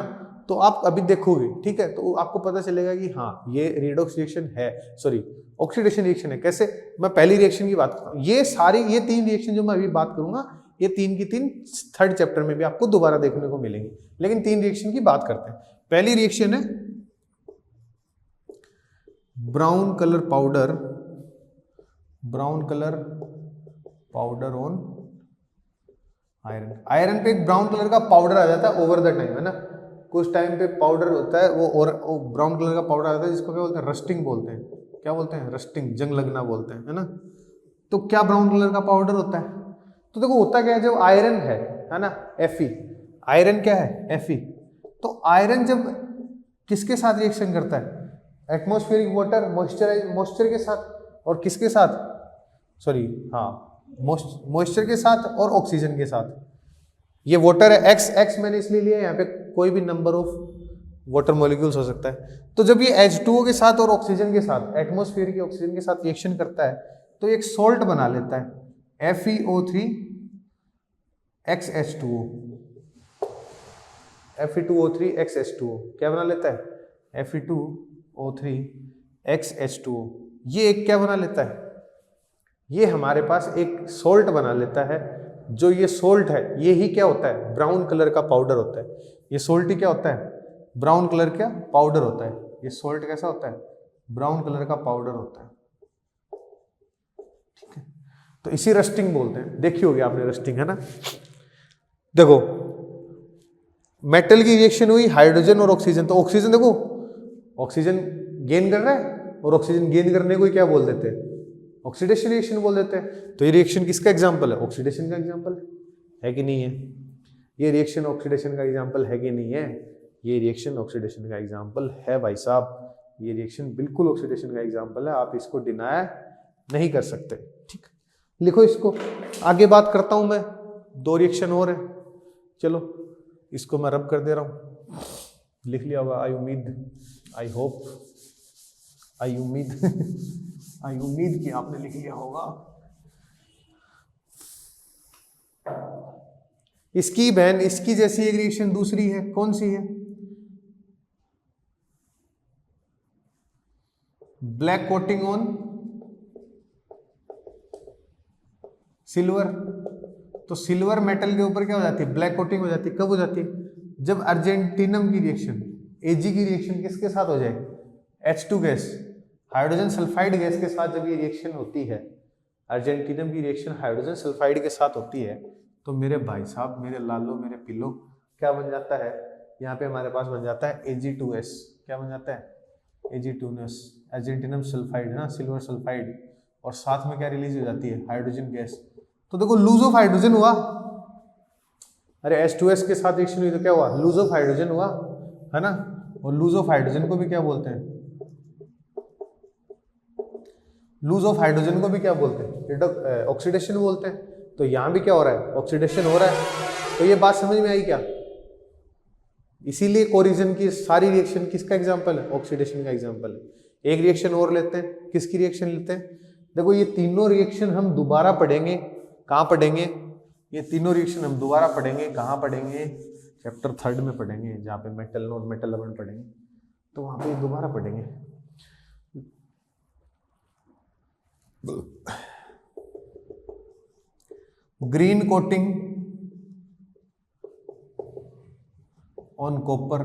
तो आप अभी देखोगे, ठीक है, तो आपको पता चलेगा कि हाँ ये रेडॉक्स रिएक्शन है, सॉरी ऑक्सीडेशन रिएक्शन है। कैसे, मैं पहली रिएक्शन की बात कर रहा हूँ, ये तीन रिएक्शन जो मैं अभी बात करूंगा, ये तीन की तीन थर्ड चैप्टर में भी आपको दोबारा देखने को मिलेंगी, लेकिन तीन रिएक्शन की बात करते हैं। पहली रिएक्शन है brown colour powder on iron पे एक ब्राउन कलर का पाउडर आ जाता है ओवर द टाइम, है ना, कुछ टाइम पे पाउडर होता है वो, और ब्राउन कलर का पाउडर आ जाता है, जिसको क्या बोलते हैं, रस्टिंग बोलते हैं। क्या बोलते हैं, रस्टिंग, जंग लगना बोलते हैं, है ना। तो क्या ब्राउन कलर का पाउडर होता है, तो देखो होता क्या है, जब आयरन है, है ना, Fe। आयरन क्या है, Fe। तो आयरन जब किसके साथ रिएक्शन करता है, एटमॉस्फेरिक वाटर मॉइस्चर के साथ, और किसके साथ, सॉरी हाँ, मॉइस्चर के साथ और ऑक्सीजन के साथ। ये वाटर है, एक्स मैंने इसलिए लिया, यहाँ पे कोई भी नंबर ऑफ वाटर मॉलिक्यूल्स हो सकता है। तो जब ये H2O के साथ और ऑक्सीजन के साथ, एटमॉस्फेयर के ऑक्सीजन के साथ रिएक्शन करता है तो एक सॉल्ट बना लेता है, FeO3 XH2O। Fe2O3 XH2O क्या बना लेता है, Fe2O3 XH2O। ये एक क्या बना लेता है, ये हमारे पास एक सॉल्ट बना लेता है। जो ये सॉल्ट है ये ही क्या होता है, ब्राउन कलर का पाउडर होता है। ये सॉल्ट ही क्या होता है, ब्राउन कलर का पाउडर होता है। ये सॉल्ट कैसा होता है, ब्राउन कलर का पाउडर होता है, ठीक है। तो इसी रस्टिंग बोलते हैं, देखी होगी आपने रस्टिंग, है ना। देखो मेटल की रिएक्शन हुई, हाइड्रोजन और ऑक्सीजन, तो ऑक्सीजन देखो ऑक्सीजन गेन कर रहा है और ऑक्सीजन गेन करने को ही क्या बोल देते हैं, ऑक्सीडेशन रिएक्शन बोल देते हैं। तो ये रिएक्शन किसका एग्जांपल है, ऑक्सीडेशन का एग्जांपल है कि नहीं है। ये रिएक्शन ऑक्सीडेशन का एग्जांपल है कि नहीं है, ये रिएक्शन ऑक्सीडेशन का एग्जांपल है भाई साहब। ये रिएक्शन बिल्कुल ऑक्सीडेशन का एग्जांपल है, आप इसको डिनाय नहीं कर सकते, ठीक। लिखो इसको, आगे बात करता हूं मैं, 2 रिएक्शन और है, चलो इसको मैं रब कर दे रहा हूं, लिख लिया होगा, आई उम्मीद, आई होप, आई उम्मीद आई उम्मीद कि आपने लिख लिया होगा। इसकी बहन, इसकी जैसी एक रिएक्शन दूसरी है, कौन सी है, ब्लैक कोटिंग ऑन सिल्वर। तो सिल्वर मेटल के ऊपर क्या हो जाती है, ब्लैक कोटिंग हो जाती है। कब हो जाती है, जब अर्जेंटिनम की रिएक्शन, Ag की रिएक्शन किसके साथ हो जाए, H2 gas, hydrogen sulphide gas के साथ जब ये रिएक्शन होती है, अर्जेंटिनम की रिएक्शन हाइड्रोजन सल्फाइड के साथ होती है, तो मेरे भाई साहब, मेरे लालो, मेरे पिल्लो, क्या बन जाता है, यहाँ पे हमारे पास बन जाता है Ag2S। क्या बन जाता है, Ag2S, अर्जेंटिनम सल्फाइड है ना, सिल्वर सल्फाइड, और साथ में क्या रिलीज हो जाती है, हाइड्रोजन गैस। तो देखो लूज ऑफ हाइड्रोजन हुआ, अरे H2S के साथ रिएक्शन हुई तो क्या हुआ, लूज ऑफ हाइड्रोजन हुआ, है ना। और लूज ऑफ हाइड्रोजन को भी क्या बोलते हैं, लूज ऑफ हाइड्रोजन को भी क्या बोलते हैं, ऑक्सीडेशन बोलते हैं। तो यहां भी क्या हो रहा है, ऑक्सीडेशन हो रहा है। तो ये बात समझ में आई क्या, इसीलिए कोरिजन की सारी रिएक्शन किसका एग्जांपल है, ऑक्सीडेशन का एग्जांपल है। एक रिएक्शन और लेते हैं, किसकी रिएक्शन लेते हैं, देखो ये तीनों रिएक्शन हम दोबारा पढ़ेंगे, कहाँ पढ़ेंगे, ये तीनों रिएक्शन हम दोबारा पढ़ेंगे, कहाँ पढ़ेंगे, चैप्टर 3 में पढ़ेंगे, जहाँ पे मेटल नॉन मेटल अपन पढ़ेंगे, तो वहां पे दोबारा पढ़ेंगे। Green coating on copper,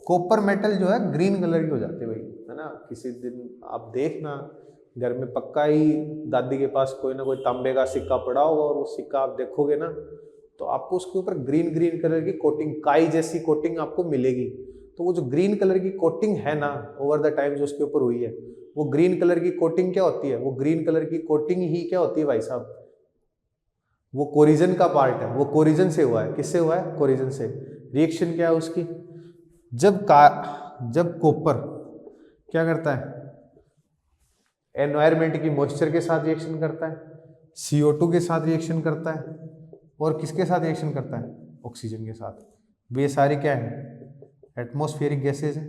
copper metal जो है ग्रीन कलर की हो जाती है भाई, है ना। किसी दिन आप देखना घर में पक्का ही दादी के पास कोई ना कोई तांबे का सिक्का पड़ा होगा, और वो सिक्का आप देखोगे ना तो आपको उसके ऊपर ग्रीन ग्रीन कलर की कोटिंग, काई जैसी कोटिंग आपको मिलेगी। तो वो जो ग्रीन कलर की कोटिंग है ना, ओवर द टाइम जो उसके ऊपर हुई है, वो ग्रीन कलर की कोटिंग क्या होती है, वो ग्रीन कलर की कोटिंग ही क्या होती है भाई साहब, वो कोरिजन का पार्ट है, वो कोरिजन से हुआ है। किससे हुआ है, कोरिजन से। रिएक्शन क्या है उसकी, जब कॉपर क्या करता है, एनवायरमेंट की मॉइस्चर के साथ रिएक्शन करता है, CO2 के साथ रिएक्शन करता है, और किसके साथ रिएक्शन करता है, ऑक्सीजन के साथ। ये सारी क्या है, एटमॉस्फेरिक गैसेज है,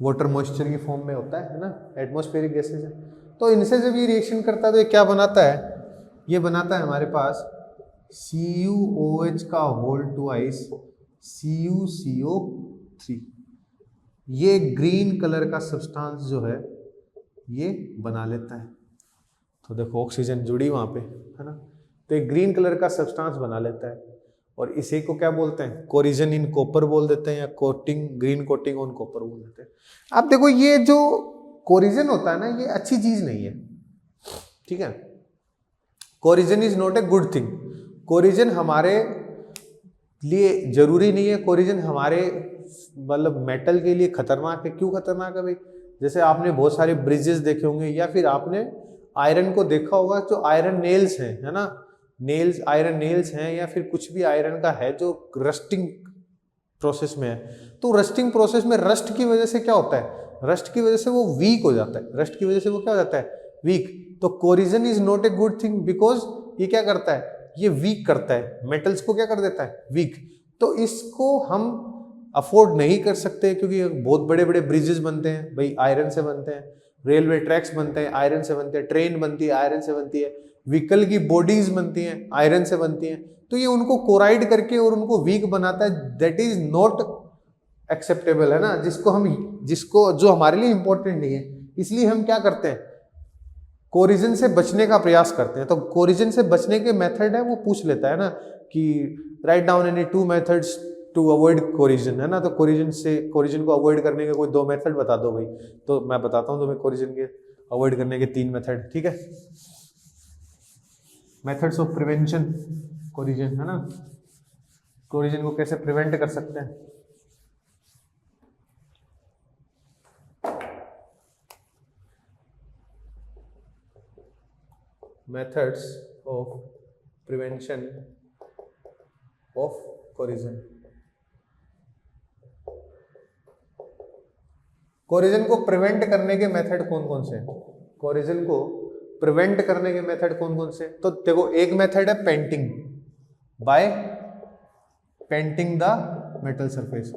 वाटर मॉइस्चर की फॉर्म में होता है ना, एटमॉस्फेरिक गैसेज है। तो इनसे जब ये रिएक्शन करता है तो ये क्या बनाता है, ये बनाता है हमारे पास CuOH का होल ट्वाइस CuCO3। ये ग्रीन कलर का सब्सटेंस जो है ये बना लेता है। तो देखो ऑक्सीजन जुड़ी वहाँ पे, है ना। तो एक ग्रीन कलर का सब्सटेंस बना लेता है, और इसी को क्या बोलते हैं, कोरिजन इन कॉपर बोल देते हैं, या coating, green coating on copper बोल देते हैं। आप देखो ये जो कोरिजन होता है ना, ये अच्छी चीज नहीं है, ठीक है। Corrosion is not a good thing. Corrosion हमारे लिए जरूरी नहीं है, कोरिजन हमारे मतलब मेटल के लिए खतरनाक है। क्यों खतरनाक है भाई, जैसे आपने बहुत सारे ब्रिजेस देखे होंगे या फिर आपने आयरन को देखा होगा, जो आयरन नेल्स हैं, है ना, नेल्स, आयरन नेल्स हैं या फिर कुछ भी आयरन का है जो रस्टिंग प्रोसेस में है, तो रस्टिंग प्रोसेस में रस्ट की वजह से क्या होता है, रस्ट की वजह से वो वीक हो जाता है, रस्ट की वजह से वो क्या हो जाता है, वीक। तो corrosion is not a good thing because ये क्या करता है, ये वीक करता है, मेटल्स को क्या कर देता है, वीक। तो इसको हम अफोर्ड नहीं कर सकते क्योंकि बहुत बड़े बड़े ब्रिजेस बनते हैं भाई, आयरन से बनते हैं, रेलवे ट्रैक्स बनते हैं आयरन से बनते हैं, ट्रेन बनती है आयरन से बनती है, व्हीकल की बॉडीज बनती हैं आयरन से बनती हैं। तो ये उनको कोराइड करके और उनको वीक बनाता है, दैट इज नॉट एक्सेप्टेबल, है ना, जिसको जो हमारे लिए इंपॉर्टेंट नहीं है। इसलिए हम क्या करते हैं, कोरिजन से बचने का प्रयास करते हैं। तो कोरिजन से बचने के मेथड है वो पूछ लेता है ना कि write down any 2 methods to avoid corrosion, है ना। तो कोरिजन को अवॉइड करने के कोई 2 मेथड बता दो भाई। तो मैं बताता हूँ तुम्हें कोरिजन के अवॉइड करने के 3 मेथड, ठीक है। मेथड्स ऑफ प्रिवेंशन कोरिजन, है ना, कोरिजन को कैसे प्रिवेंट कर सकते हैं। Methods of prevention of corrosion. Corrosion को प्रिवेंट करने के मेथड कौन कौन से हैं, कोरिजन को प्रिवेंट करने के मेथड कौन कौन से। तो देखो, एक मेथड है painting, by painting the metal surface.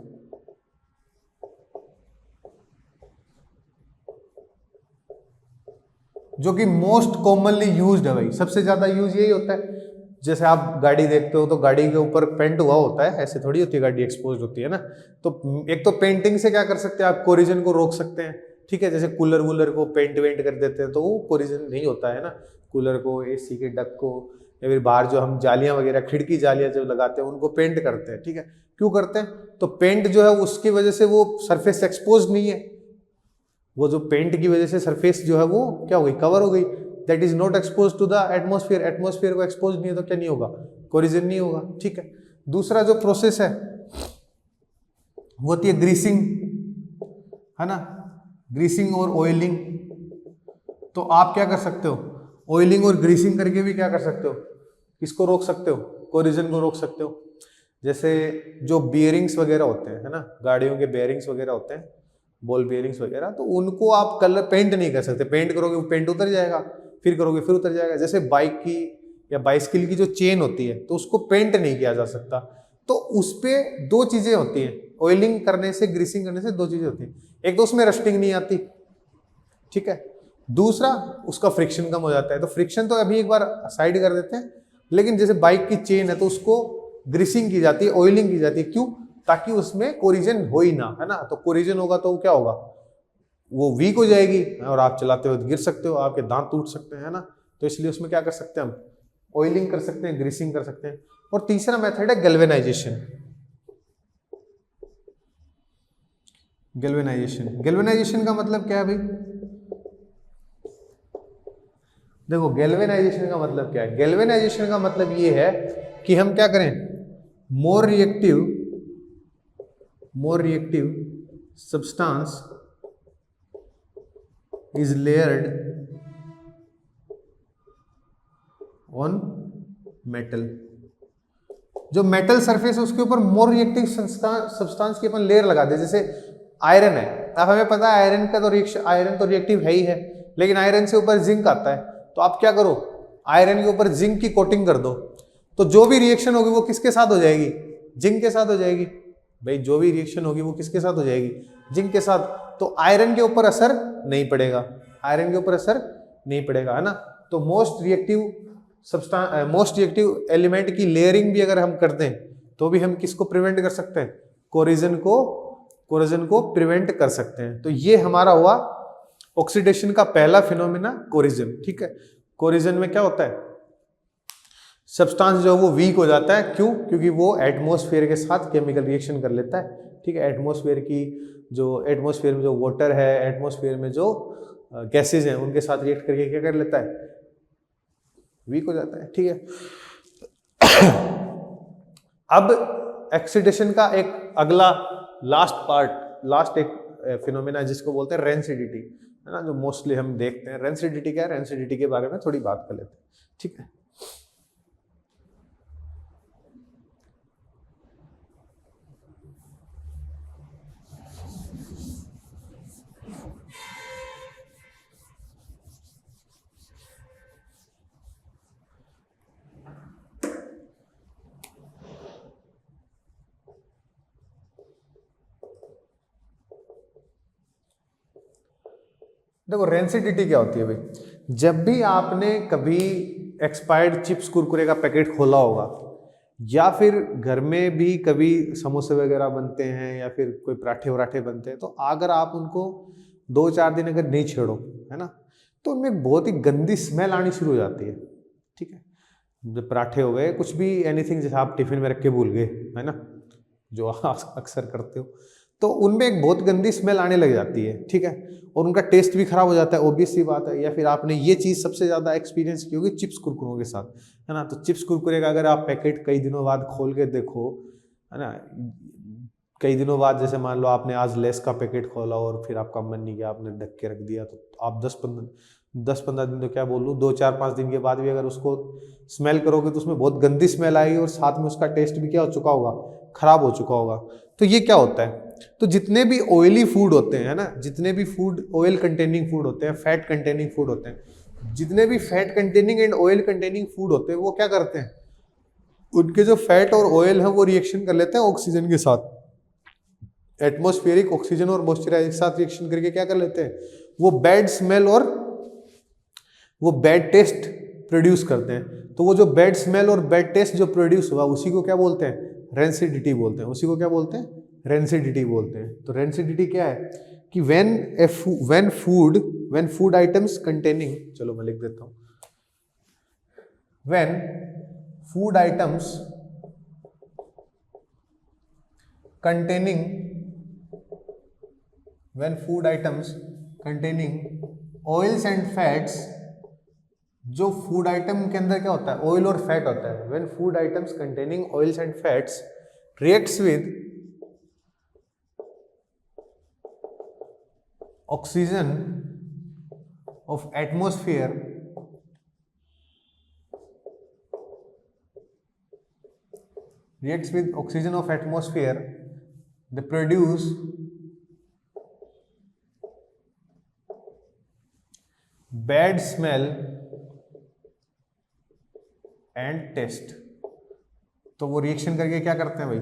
जो कि मोस्ट कॉमनली यूज्ड है भाई, सबसे ज्यादा यूज यही होता है। जैसे आप गाड़ी देखते हो तो गाड़ी के ऊपर पेंट हुआ होता है, ऐसे थोड़ी होती है, गाड़ी एक्सपोज होती है ना। तो एक तो पेंटिंग से क्या कर सकते हैं आप, कोरिजन को रोक सकते हैं, ठीक है। जैसे कूलर वूलर को पेंट वेंट कर देते हैं तो वो कोरिजन नहीं होता है ना, कूलर को, एसी के डक को, या फिर बाहर जो हम जालियां वगैरह, खिड़की जालियां जो लगाते हैं उनको पेंट करते हैं, ठीक है। क्यों करते हैं, तो पेंट जो है उसकी वजह से वो सरफेस एक्सपोज नहीं है, वो जो पेंट की वजह से सरफेस जो है वो क्या हो गई, कवर हो गई, that is not expose to the atmosphere. Atmosphere को एक्सपोज नहीं है तो क्या नहीं होगा, कोरिजन नहीं होगा, ठीक है। दूसरा जो प्रोसेस है वो होती है ग्रीसिंग, है ना, ग्रीसिंग और ऑयलिंग। तो आप क्या कर सकते हो, ऑयलिंग और ग्रीसिंग करके भी क्या कर सकते हो, किसको रोक सकते हो, कोरिजन को रोक सकते हो। जैसे जो बियरिंग्स वगैरह होते हैं, है ना, गाड़ियों के बियरिंग्स वगैरह होते हैं, बॉल बियरिंग्स वगैरह, तो उनको आप कलर पेंट नहीं कर सकते, पेंट करोगे वो पेंट उतर जाएगा, फिर करोगे फिर उतर जाएगा। जैसे बाइक की या बाइसिकल की जो चेन होती है तो उसको पेंट नहीं किया जा सकता। तो उस पर 2 चीजें होती हैं, ऑयलिंग करने से, ग्रीसिंग करने से 2 चीजें होती हैं। एक तो उसमें रस्टिंग नहीं आती, ठीक है। दूसरा उसका फ्रिक्शन कम हो जाता है। तो फ्रिक्शन तो अभी एक बार साइड कर देते हैं, लेकिन जैसे बाइक की चेन है तो उसको ग्रीसिंग की जाती है, ऑयलिंग की जाती है, क्यों, ताकि उसमें कोरिजन हो ही ना, है ना। तो कोरिजन होगा तो क्या होगा, वो वीक हो जाएगी और आप चलाते हुए गिर सकते हो, आपके दांत टूट सकते हैं, है ना। तो इसलिए उसमें क्या कर सकते हैं हम, ऑयलिंग कर सकते हैं, ग्रीसिंग कर सकते हैं। और तीसरा मेथड है गैल्वेनाइजेशन। गैल्वेनाइजेशन, गैल्वेनाइजेशन का मतलब क्या है भाई, देखो गैल्वेनाइजेशन का मतलब क्या है, गैल्वेनाइजेशन का मतलब ये है कि हम क्या करें, more reactive substance is layered on metal. जो मेटल सरफेस है उसके ऊपर मोर रिएक्टिव सब्सटेंस की अपन लेयर लगा दे। जैसे आयरन है, अब हमें पता है आयरन का तो आयरन तो रिएक्टिव है ही है, लेकिन आयरन से ऊपर जिंक आता है, तो आप क्या करो, आयरन के ऊपर जिंक की कोटिंग कर दो, तो जो भी रिएक्शन होगी वो किसके साथ हो जाएगी, जिंक के साथ हो जाएगी भाई। जो भी रिएक्शन होगी वो किसके साथ हो जाएगी, जिंक के साथ। तो आयरन के ऊपर असर नहीं पड़ेगा, आयरन के ऊपर असर नहीं पड़ेगा, है ना। तो मोस्ट रिएक्टिव एलिमेंट की लेयरिंग भी अगर हम कर दें तो भी हम किसको प्रिवेंट कर सकते हैं, कोरिजन को प्रिवेंट कर सकते हैं। तो ये हमारा हुआ ऑक्सीडेशन का पहला फिनोमेना, कोरिजन, ठीक है। कोरिजन में क्या होता है, सब्सटेंस जो है वो वीक हो जाता है, क्यों, क्योंकि वो एटमॉस्फेयर के साथ केमिकल रिएक्शन कर लेता है, ठीक है। एटमॉस्फेयर में जो वाटर है, एटमॉस्फेयर में जो गैसेज हैं उनके साथ रिएक्ट करके क्या कर लेता है, वीक हो जाता है, ठीक है। अब ऑक्सीडेशन का एक अगला लास्ट एक फिनोमेना जिसको बोलते हैं रेंसिडिटी, है ना, जो मोस्टली हम देखते हैं। रेंसिडिटी क्या है, रेंसिडिटी के बारे में थोड़ी बात कर लेते हैं, ठीक है। देखो रेंसिडिटी क्या होती है भाई, जब भी आपने कभी एक्सपायर्ड चिप्स कुरकुरे का पैकेट खोला होगा, या फिर घर में भी कभी समोसे वगैरह बनते हैं या फिर कोई पराठे वराठे बनते हैं, तो अगर आप उनको 2-4 दिन अगर नहीं छेड़ो, है ना, तो उनमें एक बहुत ही गंदी स्मेल आनी शुरू हो जाती है, ठीक है। जब पराठे हो गए, कुछ भी एनीथिंग जैसे आप टिफिन में रख के भूल गए, है ना, जो आप अक्सर करते हो, तो उनमें एक बहुत गंदी स्मेल आने लग जाती है, ठीक है, और उनका टेस्ट भी खराब हो जाता है, ऑब्वियस सी बात है। या फिर आपने ये चीज़ सबसे ज़्यादा एक्सपीरियंस की होगी चिप्स कुरकुरों के साथ, है ना, तो चिप्स कुरकुरे का अगर आप पैकेट कई दिनों बाद खोल के देखो, है ना, कई दिनों बाद, जैसे मान लो आपने आज लेस का पैकेट खोला और फिर आपका मन नहीं किया, आपने ढक के रख दिया, तो आप 10-15 दिन, तो क्या बोल लूँ, 2-4-5 दिन के बाद भी अगर उसको स्मेल करोगे तो उसमें बहुत गंदी स्मेल आएगी, और साथ में उसका टेस्ट भी क्या हो चुका होगा, खराब हो चुका होगा। तो ये क्या होता है, तो जितने भी ऑयली फूड होते हैं, है ना, जितने भी फूड ऑयल कंटेनिंग फूड होते हैं, फैट कंटेनिंग फूड होते हैं, जितने भी fat containing and oil containing food होते हैं, वो क्या करते हैं, उनके जो फैट और ऑयल है वो रिएक्शन कर लेते हैं ऑक्सीजन के साथ, एटमॉस्फेरिक ऑक्सीजन और मॉइस्चराइजर के साथ रिएक्शन करके क्या कर लेते हैं, वो बैड स्मेल और वो बैड टेस्ट प्रोड्यूस करते हैं। तो वो जो बैड स्मेल और बैड टेस्ट जो प्रोड्यूस हुआ, उसी को क्या बोलते हैं, रेंसिडिटी बोलते हैं, उसी को क्या बोलते हैं, रेंसिडिटी बोलते हैं। तो रेंसिडिटी क्या है कि व्हेन फूड आइटम्स कंटेनिंग, चलो मैं लिख देता हूं, when food items containing oils and fats, जो फूड आइटम के अंदर क्या होता है, ऑयल और फैट होता है, when food items containing oils and fats reacts with oxygen of atmosphere, they produce bad smell and taste। तो वो रिएक्शन करके क्या करते हैं भाई,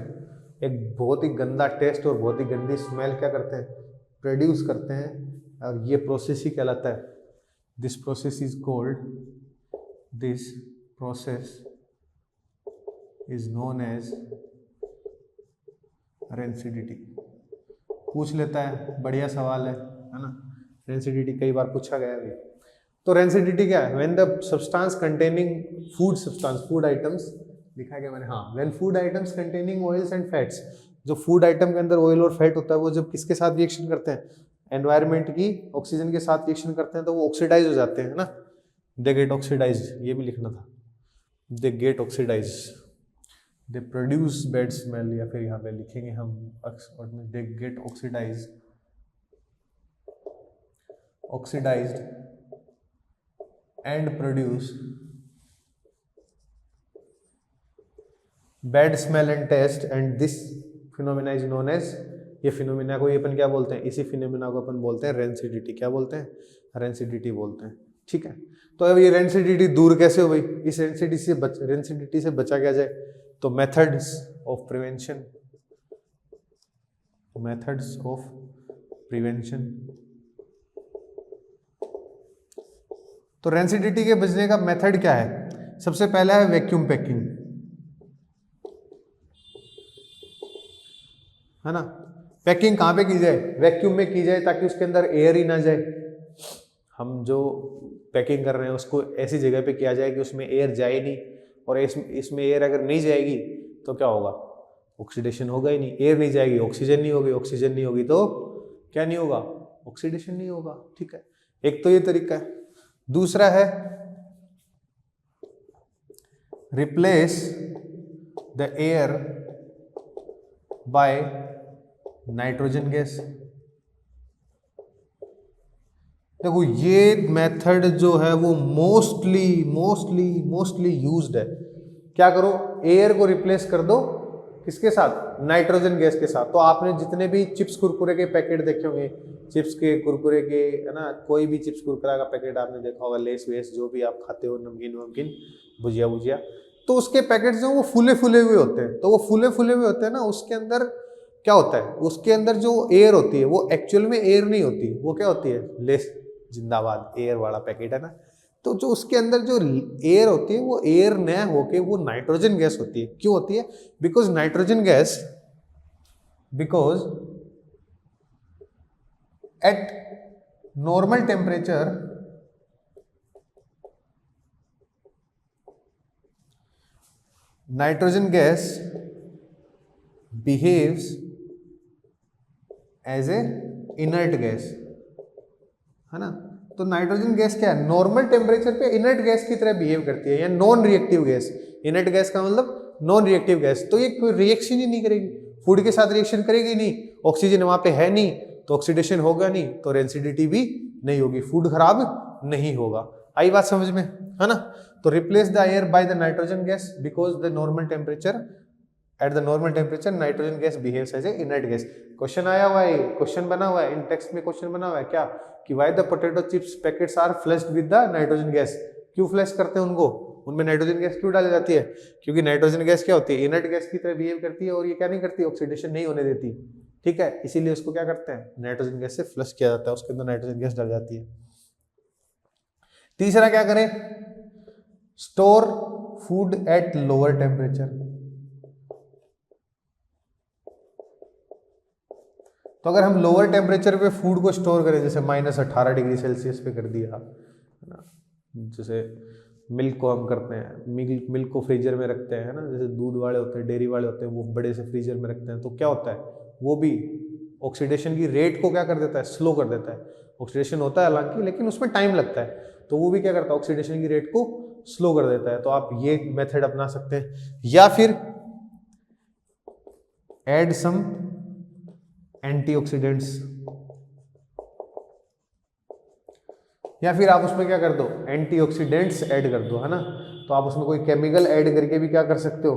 एक बहुत ही गंदा टेस्ट और बहुत ही गंदी स्मेल क्या करते हैं, प्रोड्यूस करते हैं, और ये प्रोसेस ही कहलाता है, this process is known as rancidity. पूछ लेता है, बढ़िया सवाल है ना, रेंसिडिटी कई बार पूछा गया है। तो रेंसिडिटी क्या है, when the substance containing food items, लिखा गया मैंने, हाँ, when food items containing oils and fats, जो फूड आइटम के अंदर ऑयल और फैट होता है, वो जब किसके साथ रिएक्शन करते हैं, एनवायरमेंट की ऑक्सीजन के साथ रिएक्शन करते हैं, तो वो ऑक्सीडाइज हो जाते हैं ना, दे गेट ऑक्सीडाइज, ये भी लिखना था, they get oxidise, they produce bad smell, या फिर यहाँ पे लिखेंगे हम ऑक्सफोर्ड में, they get oxidised and produce bad smell and taste, and this phenomena is known as, ये फिनोमिना को ये अपन क्या बोलते हैं, इसी फिनोमिना को अपन बोलते हैं रेंसिडिटी। क्या बोलते हैं, रेंसिडिटी बोलते हैं, ठीक है। तो अब ये रेंसिडिटी दूर कैसे हो भाई, इस रेंसिडिटी से बचा क्या जाए, तो मेथड्स ऑफ प्रिवेंशन। तो रेंसिडिटी के बचने का मेथड क्या है, सबसे पहला है वैक्यूम पैकिंग, है ना। पैकिंग कहाँ पे की जाए, वैक्यूम में की जाए, ताकि उसके अंदर एयर ही ना जाए। हम जो पैकिंग कर रहे हैं उसको ऐसी जगह पे किया जाए कि उसमें एयर जाए नहीं, और इसमें एयर अगर नहीं जाएगी तो क्या होगा, ऑक्सीडेशन होगा ही नहीं, एयर नहीं जाएगी, ऑक्सीजन नहीं होगी तो क्या नहीं होगा, ऑक्सीडेशन नहीं होगा, ठीक है। एक तो ये तरीका है। दूसरा है replace the air by nitrogen gas. देखो ये मेथड जो है वो मोस्टली यूज्ड है। क्या करो, एयर को रिप्लेस कर दो किसके साथ, नाइट्रोजन गैस के साथ। तो आपने जितने भी चिप्स कुरकुरे के पैकेट देखे होंगे, चिप्स के कुरकुरे के, है ना, कोई भी चिप्स कुरकुरा का पैकेट आपने देखा होगा, लेस वेस जो भी आप खाते हो, नमकीन वमकीन, भुजिया भुजिया, तो उसके पैकेट जो वो फूले फूले हुए होते हैं। तो वो फूले फूले हुए होते हैं ना, उसके अंदर क्या होता है, उसके अंदर जो एयर होती है वो एक्चुअल में एयर नहीं होती, वो क्या होती है, लेस जिंदाबाद एयर वाला पैकेट है ना। तो जो उसके अंदर जो एयर होती है वो एयर न होके वो नाइट्रोजन गैस होती है। क्यों होती है, because nitrogen gas, because at normal temperature nitrogen gas behaves as a inert gas, है ना। तो नाइट्रोजन गैस क्या है, नॉर्मल टेम्परेचर पे इनर्ट गैस की तरह बिहेव करती है, या non reactive gas. Inert gas का मतलब नॉन रिएक्टिव गैस। तो ये कोई रिएक्शन ही नहीं करेगी, फूड के साथ रिएक्शन करेगी नहीं, ऑक्सीजन वहां पे है नहीं तो ऑक्सीडेशन होगा नहीं, तो रेंसिडिटी भी नहीं होगी, फूड खराब नहीं होगा। आई बात समझ में, है ना। तो replace the air by the nitrogen gas because the normal temperature, at the normal temperature nitrogen gas behaves as a inert gas. Question आया हुआ है, क्वेश्चन बना हुआ है, इन टेक्स्ट में क्वेश्चन बना हुआ है क्या, कि why the potato chips packets are flushed with the nitrogen gas. क्यों फ्लश करते हैं उनको, उनमें नाइट्रोजन गैस क्यों डाली जाती है, क्योंकि नाइट्रोजन गैस क्या होती है, इनर्ट गैस की तरह बिहेव करती है, और ये क्या नहीं करती, ऑक्सीडेशन नहीं होने देती, ठीक है। इसीलिए उसको क्या करते हैं, नाइट्रोजन गैस से फ्लश किया जाता है, उसके अंदर नाइट्रोजन गैस डाल जाती है। तीसरा क्या करें, store food at lower temperature. तो अगर हम लोअर टेम्परेचर पे फूड को स्टोर करें, जैसे -18 डिग्री सेल्सियस पे कर दिया, है ना, जैसे मिल्क को हम करते हैं, मिल्क को फ्रीजर में रखते हैं, है ना, जैसे दूध वाले होते हैं, डेयरी वाले होते हैं, वो बड़े से फ्रीजर में रखते हैं, तो क्या होता है, वो भी ऑक्सीडेशन की रेट को क्या कर देता है, स्लो कर देता है। ऑक्सीडेशन होता है हालांकि, लेकिन उसमें टाइम लगता है, तो वो भी क्या करता है, ऑक्सीडेशन की रेट को स्लो कर देता है। तो आप ये मेथड अपना सकते हैं, या फिर एड सम एंटीऑक्सीडेंट्स, या फिर आप उसमें क्या कर दो, एंटीऑक्सीडेंट्स ऐड कर दो, है ना। तो आप उसमें कोई केमिकल ऐड करके भी क्या कर सकते हो,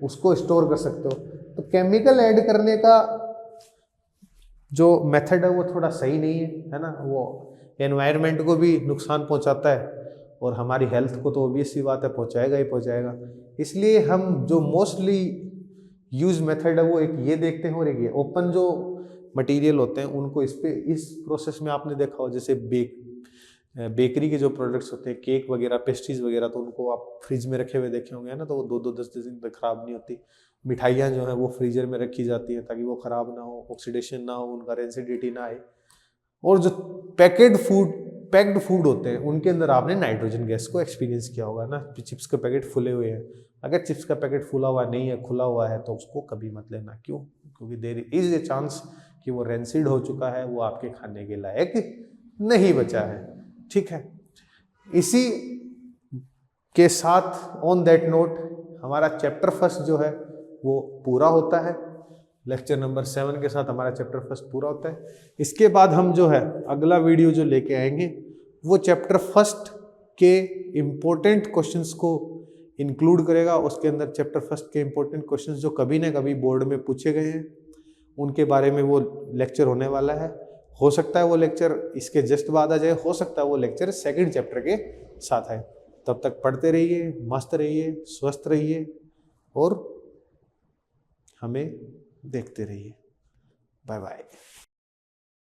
उसको स्टोर कर सकते हो। तो केमिकल ऐड करने का जो मेथड है वो थोड़ा सही नहीं है ना, वो एनवायरनमेंट को भी नुकसान पहुंचाता है, और हमारी हेल्थ को तो ऑब्वियस सी बात है पहुंचाएगा ही पहुंचाएगा। इसलिए हम जो मोस्टली यूज मेथड है वो एक ये देखते हैं, और एक ये ओपन जो मटेरियल होते हैं उनको इस प्रोसेस में आपने देखा हो, जैसे बेकरी के जो प्रोडक्ट्स होते हैं, केक वगैरह, पेस्ट्रीज वगैरह, तो उनको आप फ्रिज में रखे हुए देखे होंगे, ना, तो वो 2-2 10-10 दिन तक खराब नहीं होती। मिठाइयाँ जो है वो फ्रीजर में रखी जाती हैं ताकि वो खराब ना हो, ऑक्सीडेशन ना हो, उनका रेंसिडिटी ना आए। और जो पैक्ड फूड होते हैं उनके अंदर आपने नाइट्रोजन गैस को एक्सपीरियंस किया होगा ना। चिप्स के पैकेट फुले हुए हैं, अगर चिप्स का पैकेट फुला हुआ नहीं है, खुला हुआ है, तो उसको कभी मत लेना। क्यों, क्योंकि देयर इज ए चांस कि वो रेंसिड हो चुका है, वो आपके खाने के लायक नहीं बचा है, ठीक है। इसी के साथ ऑन दैट नोट हमारा चैप्टर फर्स्ट जो है वो पूरा होता है। लेक्चर नंबर 7 के साथ हमारा चैप्टर फर्स्ट पूरा होता है। इसके बाद हम जो है अगला वीडियो जो लेके आएंगे वो चैप्टर फर्स्ट के इम्पोर्टेंट क्वेश्चंस को इंक्लूड करेगा। उसके अंदर चैप्टर फर्स्ट के इम्पोर्टेंट क्वेश्चंस जो कभी ना कभी बोर्ड में पूछे गए हैं उनके बारे में वो लेक्चर होने वाला है। हो सकता है वो लेक्चर इसके जस्ट बाद आ जाए, हो सकता है वो लेक्चर सेकंड चैप्टर के साथ आए। तब तक पढ़ते रहिए, मस्त रहिए, स्वस्थ रहिए और हमें देखते रहिए। Bye bye.